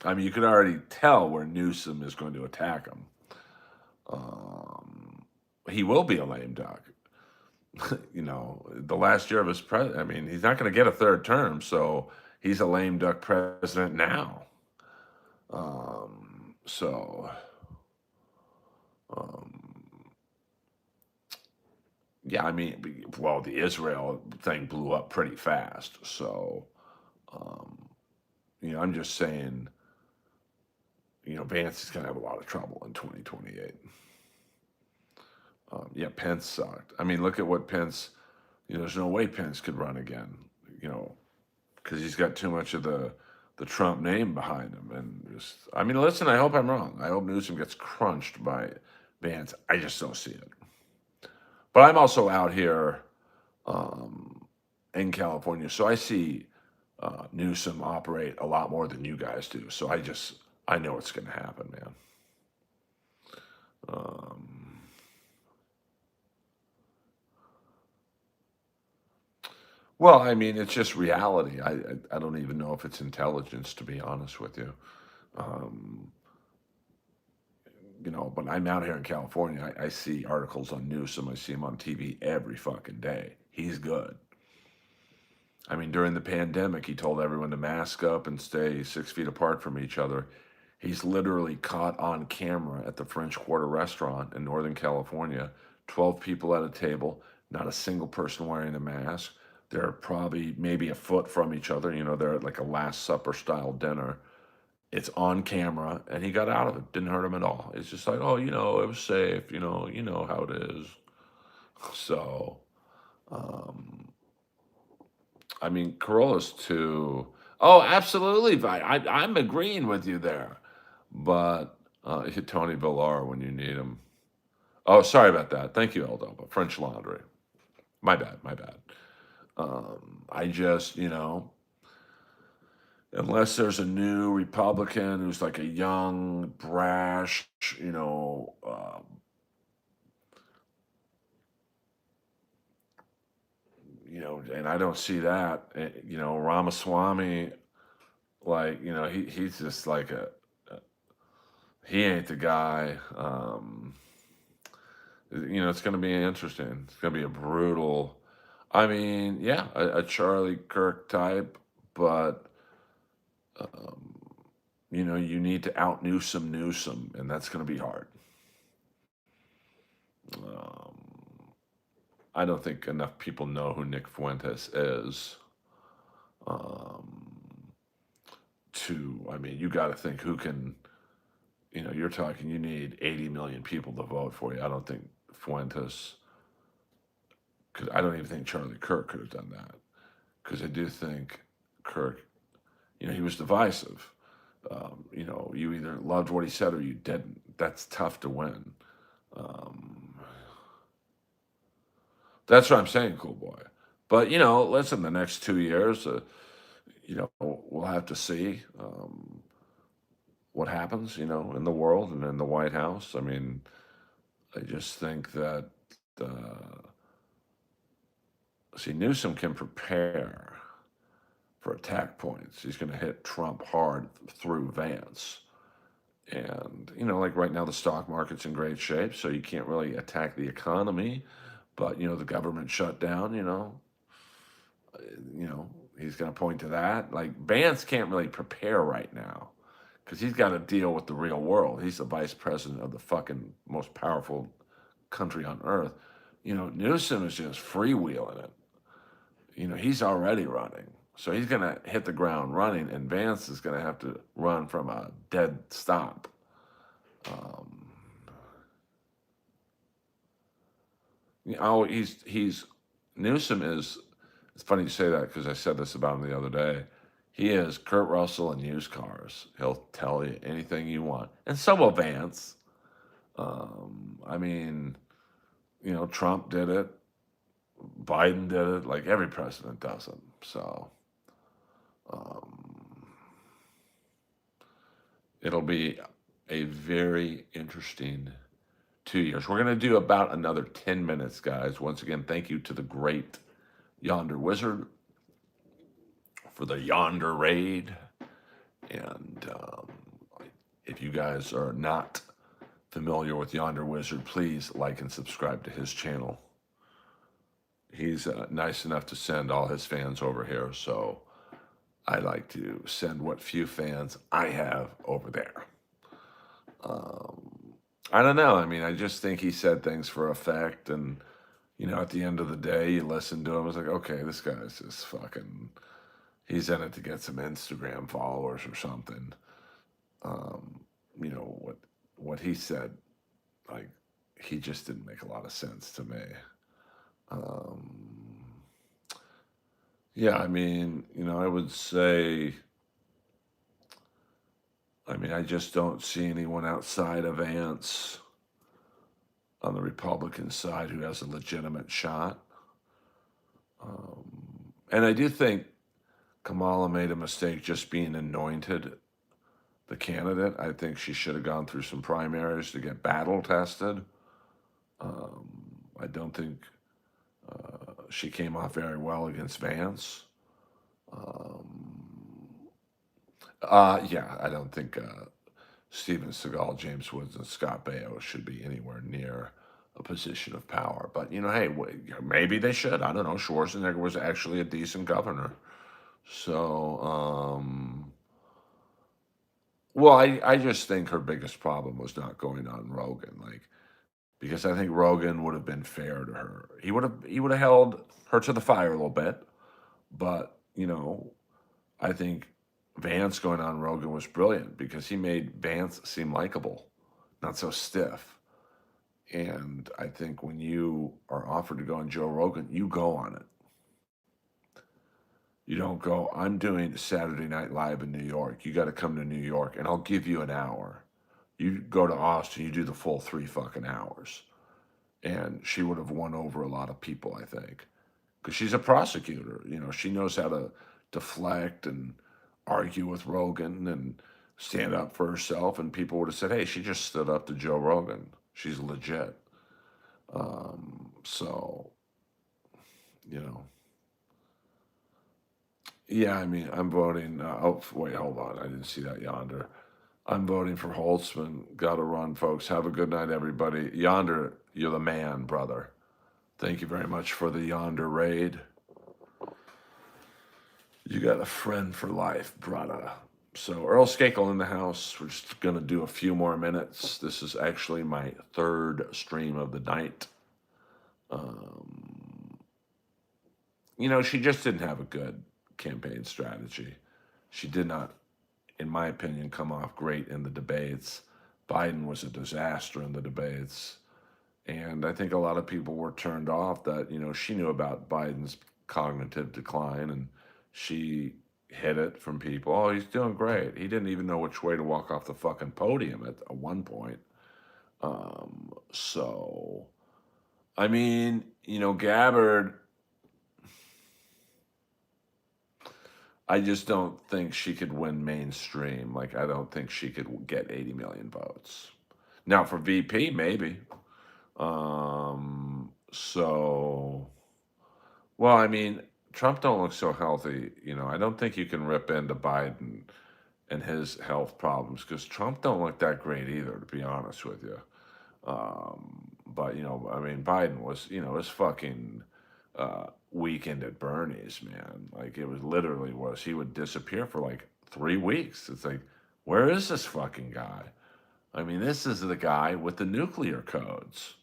I mean, you could already tell where Newsom is going to attack him. He will be a lame duck. The last year of his I mean, he's not going to get a third term, so he's a lame duck president now. So, um, yeah, I mean, well, the Israel thing blew up pretty fast. So, um, I'm just saying, Vance is going to have a lot of trouble in 2028. Yeah, Pence sucked. I mean, look at what Pence, there's no way Pence could run again, because he's got too much of the Trump name behind him. And just, I mean, listen, I hope I'm wrong. I hope Newsom gets crunched by Vance. I just don't see it. But I'm also out here um, in California, so I see Newsom operate a lot more than you guys do. So I know it's going to happen, man. Um, well, I mean, it's just reality. I don't even know if it's intelligence, to be honest with you. Um, but I'm out here in California. I see articles on Newsom. I see him on TV every fucking day. He's good. I mean, during the pandemic, he told everyone to mask up and stay 6 feet apart from each other. He's literally caught on camera at the French Quarter restaurant in Northern California, 12 people at a table, not a single person wearing a mask. They're probably maybe a foot from each other. They're at like a Last Supper style dinner. It's on camera, and he got out of it. Didn't hurt him at all. It's just like, oh, it was safe. You know how it is. So, um, I mean, Corolla's too. Oh, absolutely, Vi. I'm agreeing with you there. But hit Tony Villar when you need him. Oh, sorry about that. Thank you, Eldo. But French Laundry. My bad. My bad. I just, unless there's a new Republican who's like a young, brash, and I don't see that. Ramaswamy, like, he's just like he ain't the guy. It's going to be interesting. It's going to be a brutal. I mean, yeah, a Charlie Kirk type, but um, you need to out Newsom, and that's going to be hard. Um, I don't think enough people know who Nick Fuentes is. Um, I mean, you got to think who can. You're talking. You need 80 million people to vote for you. I don't think Fuentes. Because I don't even think Charlie Kirk could have done that. Because I do think Kirk, he was divisive. You either loved what he said or you didn't. That's tough to win. Um, that's what I'm saying, cool boy. But listen, the next 2 years, we'll have to see what happens, in the world and in the White House. I mean, I just think that see, Newsom can prepare for attack points. He's going to hit Trump hard through Vance. And, like right now, the stock market's in great shape, so you can't really attack the economy. But, the government shut down, you know, he's going to point to that. Like, Vance can't really prepare right now because he's got to deal with the real world. He's the vice president of the fucking most powerful country on earth. Newsom is just freewheeling it. He's already running. So he's going to hit the ground running, and Vance is going to have to run from a dead stop. Um, he's Newsom is. It's funny you say that because I said this about him the other day. He is Kurt Russell in used cars. He'll tell you anything you want, and so will Vance. I mean, Trump did it, Biden did it. Like every president does it. So. Um, it'll be a very interesting 2 years. We're going to do about another 10 minutes, guys. Once again, thank you to the great Yonder Wizard for the Yonder Raid. And if you guys are not familiar with Yonder Wizard, please like and subscribe to his channel. He's nice enough to send all his fans over here, so I like to send what few fans I have over there. I don't know. I mean, I just think he said things for effect. And, at the end of the day, you listen to him. It's like, okay, this guy's just fucking, he's in it to get some Instagram followers or something. Um, what he said, like, he just didn't make a lot of sense to me. Um, yeah, I mean, I would say, I mean, I just don't see anyone outside of Vance on the Republican side who has a legitimate shot. And I do think Kamala made a mistake just being anointed the candidate. I think she should have gone through some primaries to get battle tested. I don't think she came off very well against Vance. Yeah, I don't think Steven Seagal, James Woods, and Scott Baio should be anywhere near a position of power. But, hey, maybe they should. I don't know. Schwarzenegger was actually a decent governor. So, well, I just think her biggest problem was not going on Rogan, because I think Rogan would have been fair to her. He would have held her to the fire a little bit, but I think Vance going on Rogan was brilliant because he made Vance seem likable, not so stiff. And I think when you are offered to go on Joe Rogan, you go on it. You don't go, I'm doing Saturday Night Live in New York. You got to come to New York and I'll give you an hour. You go to Austin, you do the full 3 fucking hours. And she would have won over a lot of people, I think. Because she's a prosecutor. She knows how to deflect and argue with Rogan and stand up for herself. And people would have said, hey, she just stood up to Joe Rogan. She's legit. So, yeah, I mean, I'm voting. Oh, wait, hold on. I didn't see that yonder. I'm voting for Holtzman. Got to run, folks. Have a good night, everybody. Yonder, you're the man, brother. Thank you very much for the yonder raid. You got a friend for life, brother. So Earl Skakel in the house. We're just going to do a few more minutes. This is actually my 3rd stream of the night. She just didn't have a good campaign strategy. She did not, in my opinion, come off great in the debates. Biden was a disaster in the debates. And I think a lot of people were turned off that, she knew about Biden's cognitive decline and she hid it from people. Oh, he's doing great. He didn't even know which way to walk off the fucking podium at one point. So, I mean, Gabbard, I just don't think she could win mainstream. I don't think she could get 80 million votes. Now, for VP, maybe. So, well, I mean, Trump don't look so healthy. I don't think you can rip into Biden and his health problems because Trump don't look that great either, to be honest with you. But, I mean, Biden was, his fucking weekend at Bernie's, man. It was literally he would disappear for 3 weeks. It's where is this fucking guy? I mean, this is the guy with the nuclear codes.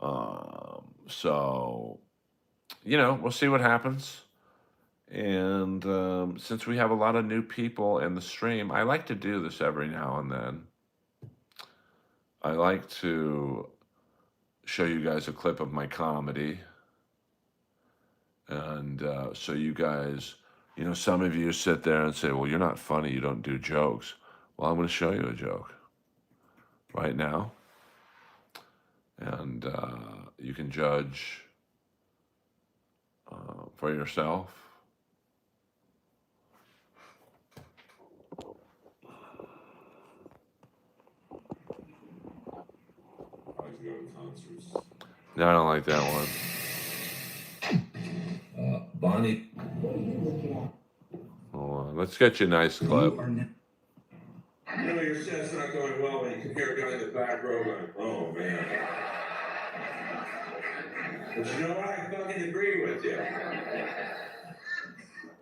So, we'll see what happens. And since we have a lot of new people in the stream, I like to do this every now and then. I like to show you guys a clip of my comedy. And so you guys, some of you sit there and say, well, you're not funny. You don't do jokes. Well, I'm going to show you a joke right now. And you can judge for yourself. No, I don't like that one. Bonnie. Hold on. Let's get you a nice clip. Your set's not going well when you can hear a guy in the back row going, oh, man. But you know what? I fucking agree with you.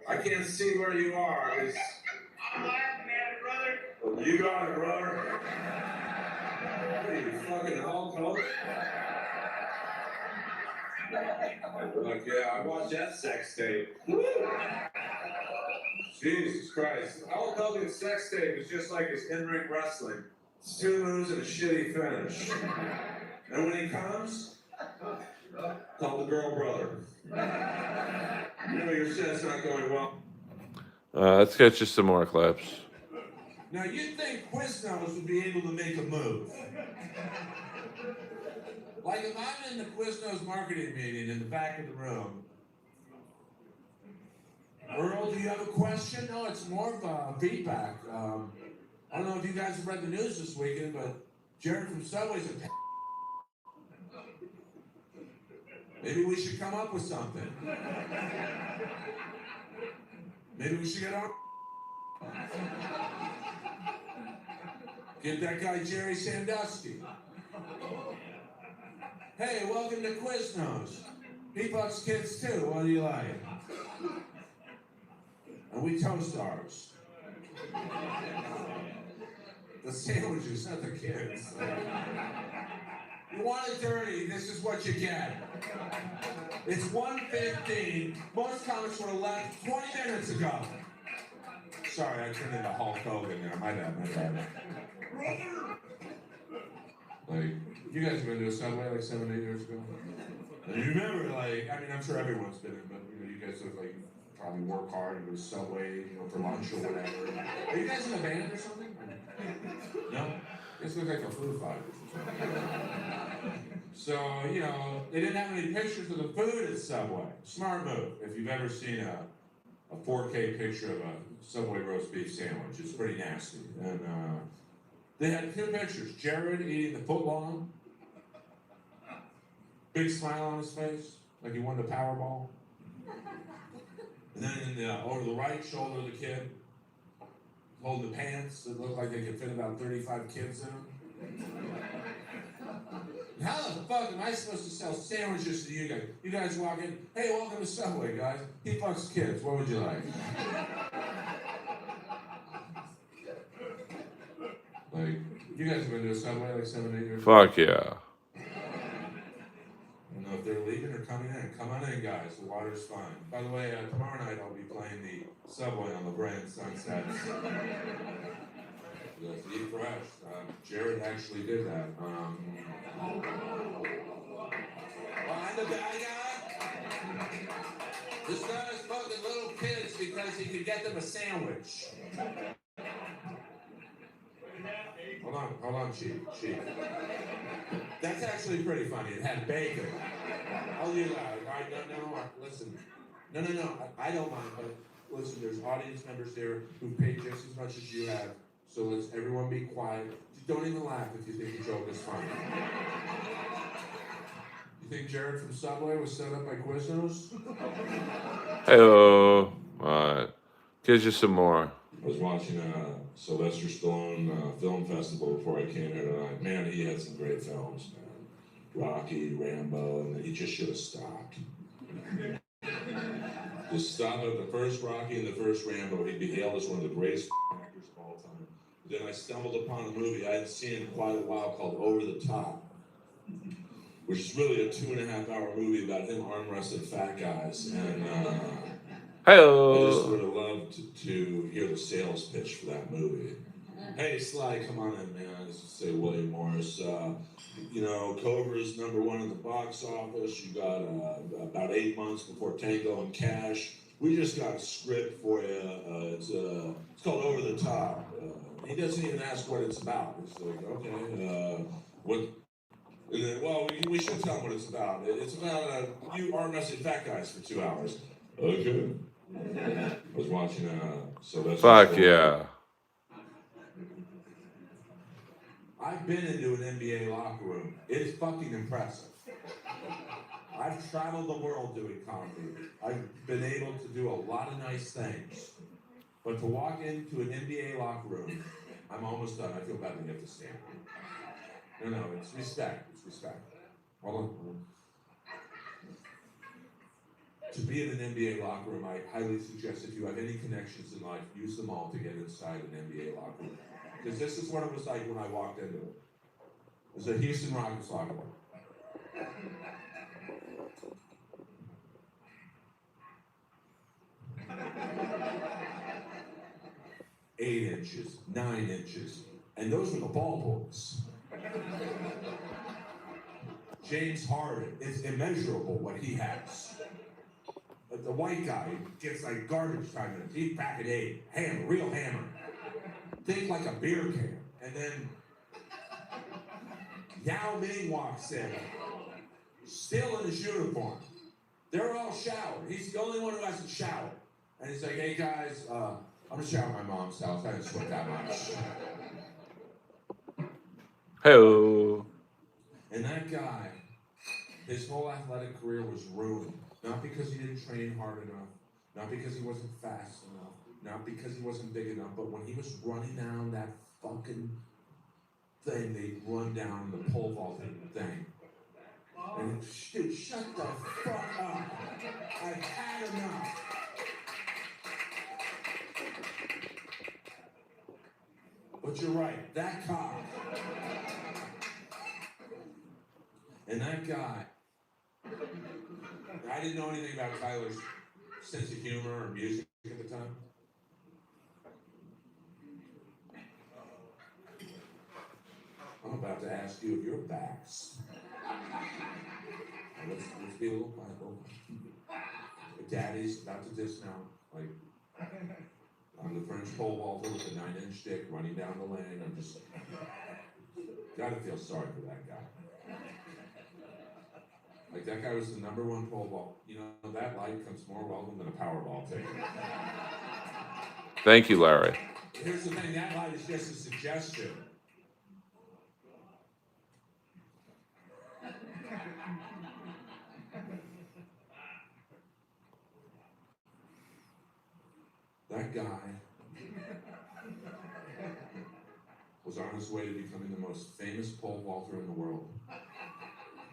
I can't see where you are. I'm laughing at it, brother. Well, you got it, brother. What are you, fucking Hulk Hogan? Look, yeah, I watched that sex tape. Woo! Jesus Christ. Hulk Hogan's sex tape is just like his in-ring wrestling. It's 2 moves and a shitty finish. And when he comes, call the girl brother. Your set's not going well. Let's get you some more clips. Now, you'd think Quiznos would be able to make a move. If I'm in the Quiznos marketing meeting in the back of the room, Earl, do you have a question? No, it's more of feedback. I don't know if you guys have read the news this weekend, but Jared from Subway's a maybe we should come up with something. Maybe we should get our Get that guy Jerry Sandusky. Hey, welcome to Quiznos. He fucks kids too. What do you like? And we toast ours. The sandwiches, not the kids. You want it dirty, this is what you get. It's 1:15. Most comics would have left 20 minutes ago. Sorry, I turned into Hulk Hogan there. My bad. Like, you guys have been to a Subway like 7, 8 years ago? And you remember, like, I mean, I'm sure everyone's been in, but, you know, you guys look like you probably work hard and go to Subway, you know, for lunch or whatever. Are you guys in a band or something? No? You guys look like the Foo Fighters or something. So, you know, they didn't have any pictures of the food at Subway. Smart move. If you've ever seen a 4K picture of a Subway roast beef sandwich, it's pretty nasty. And they had 2 pictures. Jared eating the footlong, big smile on his face, like he won the Powerball. And then over the right shoulder of the kid, holding the pants that looked like they could fit about 35 kids in them. How the fuck am I supposed to sell sandwiches to you guys? You guys walk in, hey, welcome to Subway, guys. He fucks kids. What would you like? Like, you guys have been to a Subway like 7, 8 years ago? Fuck yeah. I don't know if they're leaving or coming in. Come on in, guys. The water's fine. By the way, tomorrow night I'll be playing the Subway on La Brea and Sunsets. Yes, eat fresh. Jared actually did that. Well, I'm the bad guy. This guy's fucking little kids because he could get them a sandwich. Hold on, Chief. That's actually pretty funny. It had bacon. I'll leave that. All right, no, listen. No, I don't mind, but listen, there's audience members there who pay just as much as you have, so let's everyone be quiet. Don't even laugh if you think the joke is funny. You think Jared from Subway was set up by Quiznos? Hello. Alright. Here's you some more. I was watching Sylvester Stallone film festival before I came here tonight. Man, he had some great films, man. Rocky, Rambo, and he just should have stopped. Just stop at the first Rocky and the first Rambo. He'd be hailed as one of the greatest actors of all time. But then I stumbled upon a movie I hadn't seen in quite a while called Over the Top, which is really a 2.5-hour movie about him arm wrestling fat guys. And Hello. I just would have loved to hear the sales pitch for that movie. Hey, Sly, come on in, man. This is say William Morris. You know, Cobra's #1 in the box office. You got about 8 months before Tango and Cash. We just got a script for you. It's called Over the Top. He doesn't even ask what it's about. It's like, okay, what? And then, well, we should tell him what it's about. It's about you arm wrestling fat guys for 2 hours. Okay. I was watching Sylvester. Fuck yeah. I've been into an NBA locker room. It is fucking impressive. I've traveled the world doing comedy. I've been able to do a lot of nice things. But to walk into an NBA locker room, I'm almost done. I feel bad when you have to stand. No, it's respect. It's respect. Hold on. To be in an NBA locker room, I highly suggest if you have any connections in life, use them all to get inside an NBA locker room. Because this is what it was like when I walked into it. It was a Houston Rockets locker room. 8 inches, 9 inches, and those were the ball boys. James Harden, it's immeasurable what he has. But the white guy gets like garbage time in a deep packet 8, hammer, real hammer. Think like a beer can. And then Yao Ming walks in, still in his uniform. They're all showered. He's the only one who hasn't showered. And he's like, hey guys, I'm gonna shower at my mom's house. I didn't sweat that much. Hello. And that guy, his whole athletic career was ruined. Not because he didn't train hard enough, not because he wasn't fast enough, not because he wasn't big enough, but when he was running down that fucking thing, they run down the pole vaulting thing. And dude, shut the fuck up. I've had enough. But you're right, that cop and that guy, I didn't know anything about Tyler's sense of humor or music at the time. I'm about to ask you if your backs. Let's be a little quiet. Daddy's about to dismount, like I'm the French pole vaulter with a 9-inch stick running down the lane. I'm just gotta feel sorry for that guy. Like that guy was the #1 pole vault. You know, that light comes more welcome than a Powerball ticket. Thank you, Larry. Here's the thing, that light is just a suggestion. That guy was on his way to becoming the most famous pole vaulter in the world.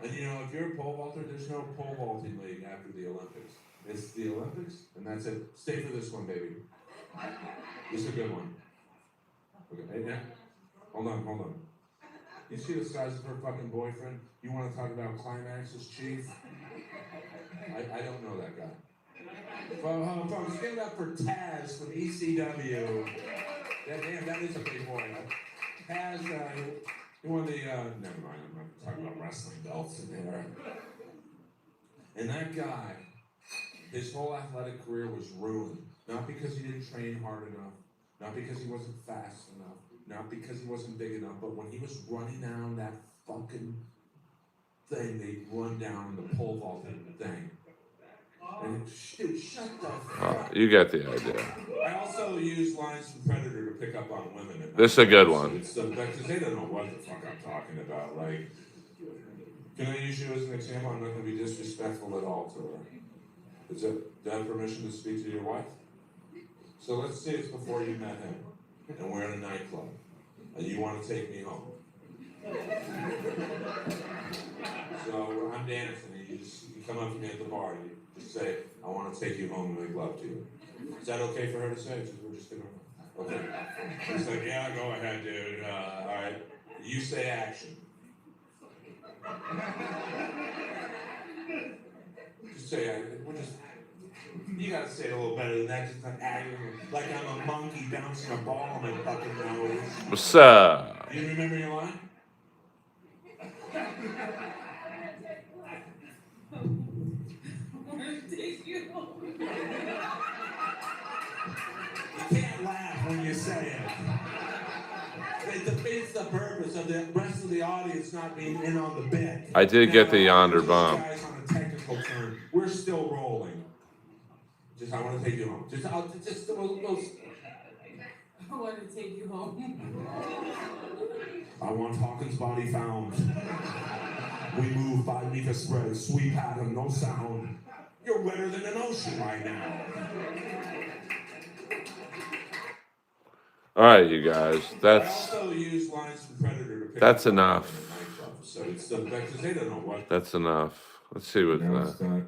And you know, if you're a pole vaulter, there's no pole vaulting league after the Olympics. It's the Olympics, and that's it. Stay for this one, baby. This is a good one. Okay, hey, now, hold on. You see the size of her fucking boyfriend? You want to talk about climaxes, chief? I don't know that guy. Folks, give it up for Taz from ECW. Damn, that is a big boy. Taz, he won the, never mind, I'm not talking about wrestling belts in there. And that guy, his whole athletic career was ruined. Not because he didn't train hard enough, not because he wasn't fast enough, not because he wasn't big enough, but when he was running down that fucking thing, they run down the pole vaulting thing. And dude, shut the fuck up. You get the idea. I also use lines from Predator to pick up on women. This is a good one. Because they don't know what the fuck I'm talking about. Like, can I use you as an example? I'm not going to be disrespectful at all to her. Do you have permission to speak to your wife? So let's say it's before you met him, and we're in a nightclub, and you want to take me home. So I'm dancing, and you come up to me at the bar, and you just say, I want to take you home and make love to you. Is that okay for her to say? We're just gonna, okay. She's like, yeah, go ahead, dude. All right. You say action. Just say, you gotta say it a little better than that. Just not acting like I'm a monkey bouncing a ball on my fucking nose. What's up? Do you remember your line? You can't laugh when you say it. It defeats the purpose of the rest of the audience not being in on the bit. I did get the yonder bump. Guys, on a technical term, we're still rolling. I want to take you home. I want to take you home. I want Hawkins' body found. We move 5 meter spread, sweep pattern, no sound. You're wetter than an ocean right now. All right, you guys. I also use lines from Predator to pick That's up enough. So it's the because they don't know what. That's enough. Let's see what that.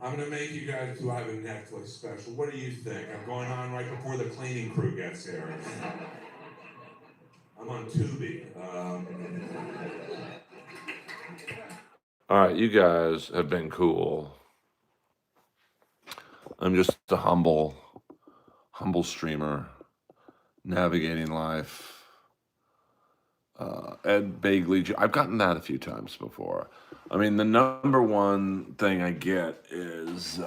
I'm going to make you guys do have a Netflix special. What do you think? I'm going on right before the cleaning crew gets here. I'm on Tubi. All right, you guys have been cool. I'm just a humble streamer navigating life. Ed Bagley, I've gotten that a few times before. I mean, the #1 thing I get is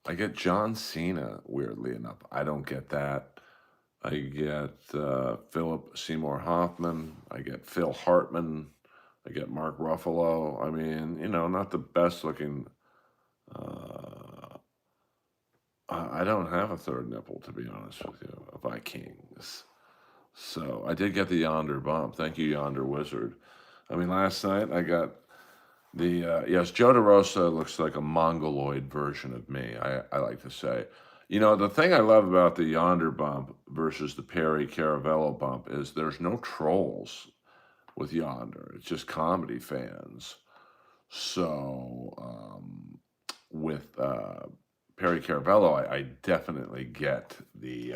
I get John Cena, weirdly enough. I don't get that. I get Philip Seymour Hoffman. I get Phil Hartman. I get Mark Ruffalo. I mean, you know, not the best looking. I don't have a third nipple, to be honest with you, Vikings. So I did get the yonder bump. Thank you, Yonder Wizard. I mean, last night I got yes, Joe DeRosa looks like a mongoloid version of me. I like to say, the thing I love about the Yonder bump versus the Perry Caravello bump is there's no trolls with Yonder. It's just comedy fans. So with Perry Caravello, I definitely get the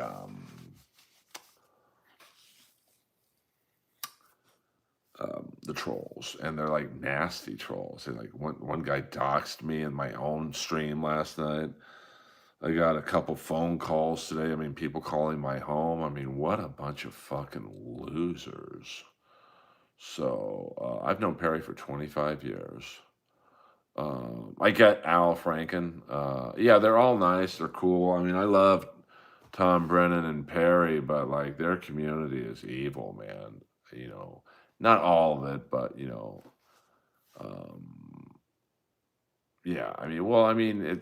trolls, and they're like nasty trolls. They like one guy doxed me in my own stream last night. I got a couple phone calls today. I mean, people calling my home. I mean, what a bunch of fucking losers. So I've known Perry for 25 years. I get Al Franken. Yeah, they're all nice. They're cool. I mean, I love Tom Brennan and Perry, but like their community is evil, man. You know, not all of it, but um, yeah. I mean, well, I mean,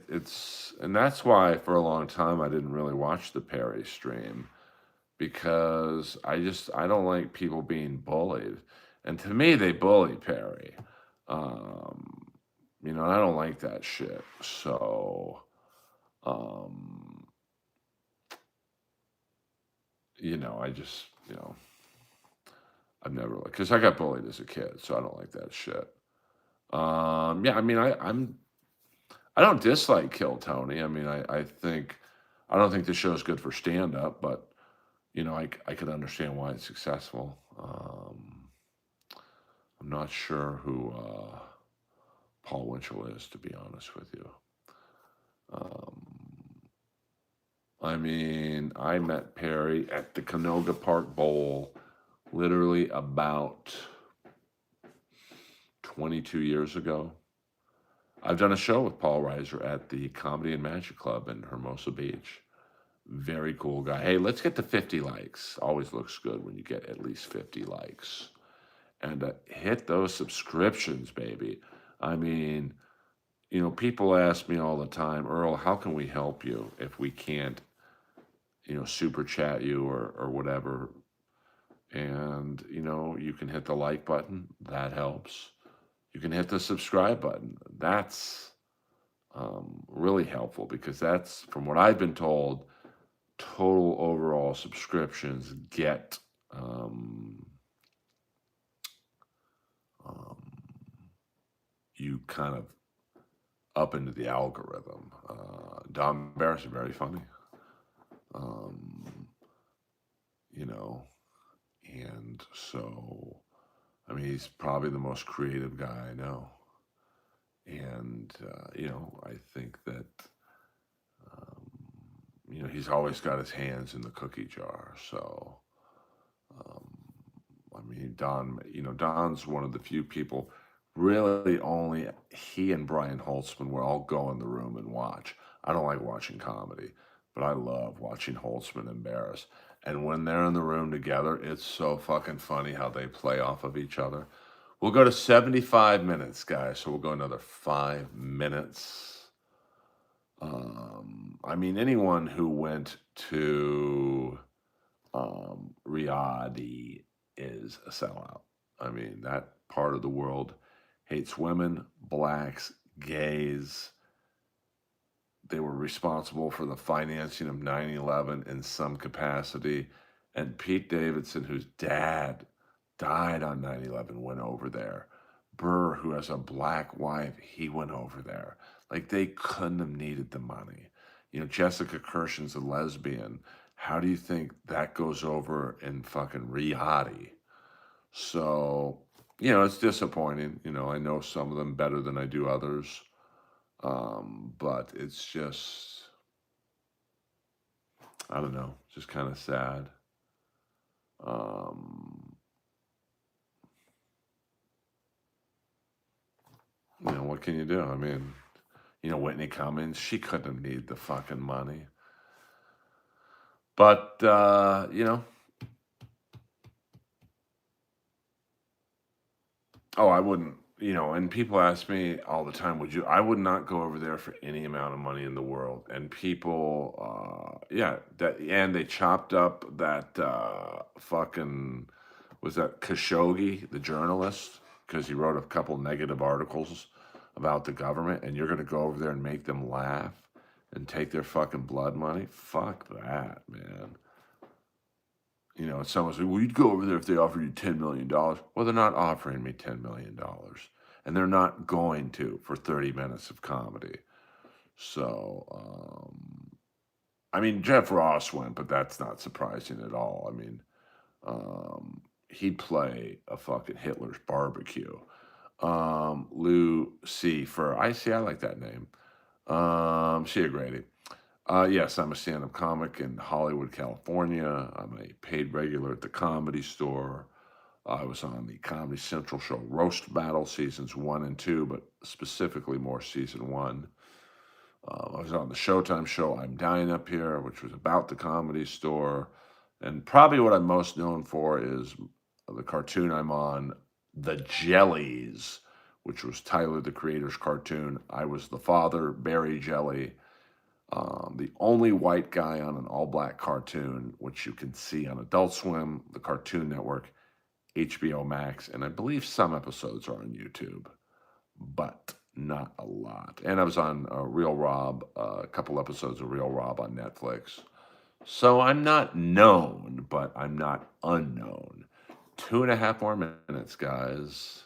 and that's why for a long time I didn't really watch the Perry stream because I don't like people being bullied, and to me they bully Perry. Um, I don't like that shit. So, um, I just, I've never like because I got bullied as a kid, so I don't like that shit. Yeah, I mean, I don't dislike Kill Tony. I mean, I don't think the show's good for stand up, but I could understand why it's successful. I'm not sure who Paul Winchell is, to be honest with you. Um, I mean, I met Perry at the Canoga Park Bowl literally about 22 years ago. I've done a show with Paul Reiser at the Comedy and Magic Club in Hermosa Beach. Very cool guy. Hey, let's get to 50 likes. Always looks good when you get at least 50 likes. And hit those subscriptions, baby. I mean, people ask me all the time, Earl, how can we help you if we can't, super chat you or whatever? And, you can hit the like button. That helps. You can hit the subscribe button. That's really helpful because that's, from what I've been told, total overall subscriptions get um, you kind of up into the algorithm. Don Barris is very funny. Um, you know, and so, I mean, he's probably the most creative guy I know. And, I think that, um, he's always got his hands in the cookie jar. So, um, I mean, Don's one of the few people, really only he and Brian Holtzman will all go in the room and watch. I don't like watching comedy, but I love watching Holtzman and Barris. And when they're in the room together, it's so fucking funny how they play off of each other. We'll go to 75 minutes, guys. So we'll go another 5 minutes. I mean, anyone who went to Riyadh is a sellout. I mean, that part of the world hates women, blacks, gays. They were responsible for the financing of 9/11 in some capacity. And Pete Davidson, whose dad died on 9/11, went over there. Burr, who has a black wife, he went over there. Like, they couldn't have needed the money. Jessica Kirshen's a lesbian. How do you think that goes over in fucking Riyadh? So, it's disappointing. I know some of them better than I do others. But it's just, I don't know, just kind of sad. Um, what can you do? I mean, Whitney Cummings, she couldn't have needed the fucking money. But, oh, I wouldn't, and people ask me all the time, I would not go over there for any amount of money in the world. And people, and they chopped up that fucking, was that Khashoggi, the journalist? because he wrote a couple negative articles about the government, and you're going to go over there and make them laugh and take their fucking blood money? Fuck that, man. You know, someone said, well, you'd go over there if they offered you $10 million. Well, they're not offering me $10 million. And they're not going to for 30 minutes of comedy. So, I mean, Jeff Ross went, but that's not surprising at all. I mean, he'd play a fucking Hitler's barbecue. Lou C. Fur. I like that name. She Grady. Yes, I'm a stand-up comic in Hollywood, California. I'm a paid regular at the Comedy Store. I was on the Comedy Central show Roast Battle seasons 1 and 2, but specifically more season 1. I was on the Showtime show I'm Dying Up Here, which was about the Comedy Store. And probably what I'm most known for is the cartoon I'm on, The Jellies, which was Tyler, the Creator's cartoon. I was the father, Barry Jelly, the only white guy on an all-black cartoon, which you can see on Adult Swim, the Cartoon Network, HBO Max, and I believe some episodes are on YouTube, but not a lot. And I was on Real Rob, a couple episodes of Real Rob on Netflix. So I'm not known, but I'm not unknown. 2.5 more minutes, guys.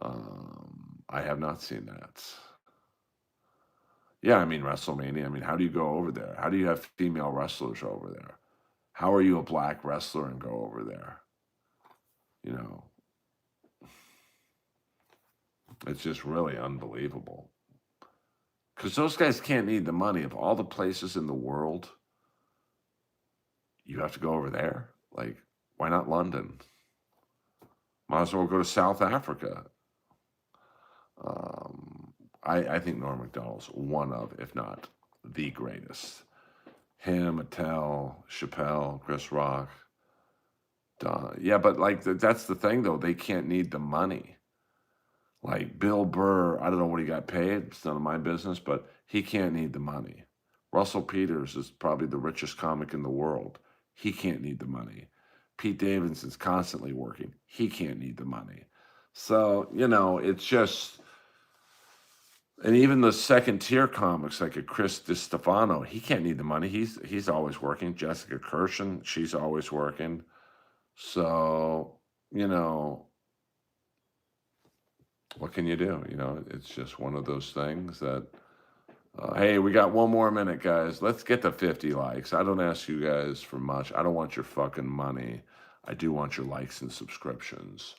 I have not seen that. Yeah, I mean, WrestleMania. I mean, how do you go over there? How do you have female wrestlers over there? How are you a black wrestler and go over there? You know, it's just really unbelievable. Because those guys can't need the money. Of all the places in the world, you have to go over there. Like, why not London? Might as well go to South Africa. I think Norm Macdonald's one of, if not the greatest. Him, Attell, Chappelle, Chris Rock. Yeah, but like that's the thing though. They can't need the money. Like Bill Burr, I don't know what he got paid. It's none of my business, but he can't need the money. Russell Peters is probably the richest comic in the world. He can't need the money. Pete Davidson's constantly working. He can't need the money. So, you know, it's just, and even the second tier comics like a Chris DiStefano, he can't need the money. He's always working. Jessica Kirshen, she's always working. So, you know, what can you do? You know, it's just one of those things that, hey, we got 1 more minute, guys. Let's get to 50 likes. I don't ask you guys for much. I don't want your fucking money. I do want your likes and subscriptions.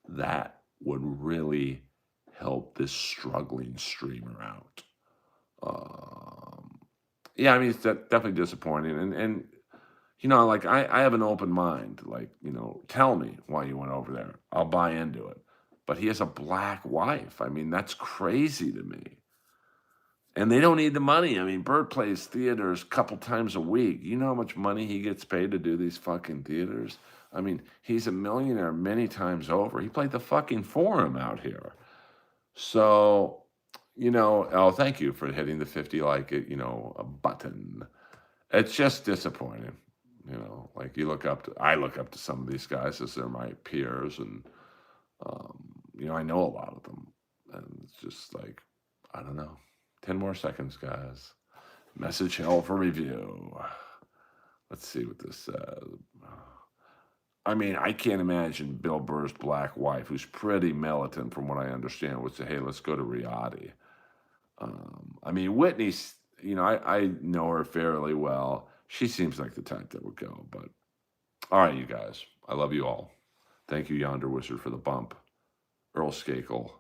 That would really help this struggling streamer out. Yeah, I mean, it's definitely disappointing. And you know, like I have an open mind. Like, you know, tell me why you went over there. I'll buy into it. But he has a black wife. I mean, that's crazy to me. And they don't need the money. I mean, Bert plays theaters a couple times a week. You know how much money he gets paid to do these fucking theaters? I mean, he's a millionaire many times over. He played the fucking Forum out here. So, you know, oh, thank you for hitting the 50 like it, you know, a button. It's just disappointing. You know, like I look up to some of these guys as they're my peers, and you know, I know a lot of them, and it's just like, I don't know. 10 more seconds, guys. Message hell for review. Let's see what this says. I mean, I can't imagine Bill Burr's black wife, who's pretty militant from what I understand, would say, hey, let's go to Riyadh. I mean, Whitney's, you know, I know her fairly well. She seems like the type that would go. But, all right, you guys. I love you all. Thank you, Yonder Wizard, for the bump. Earl Skakel.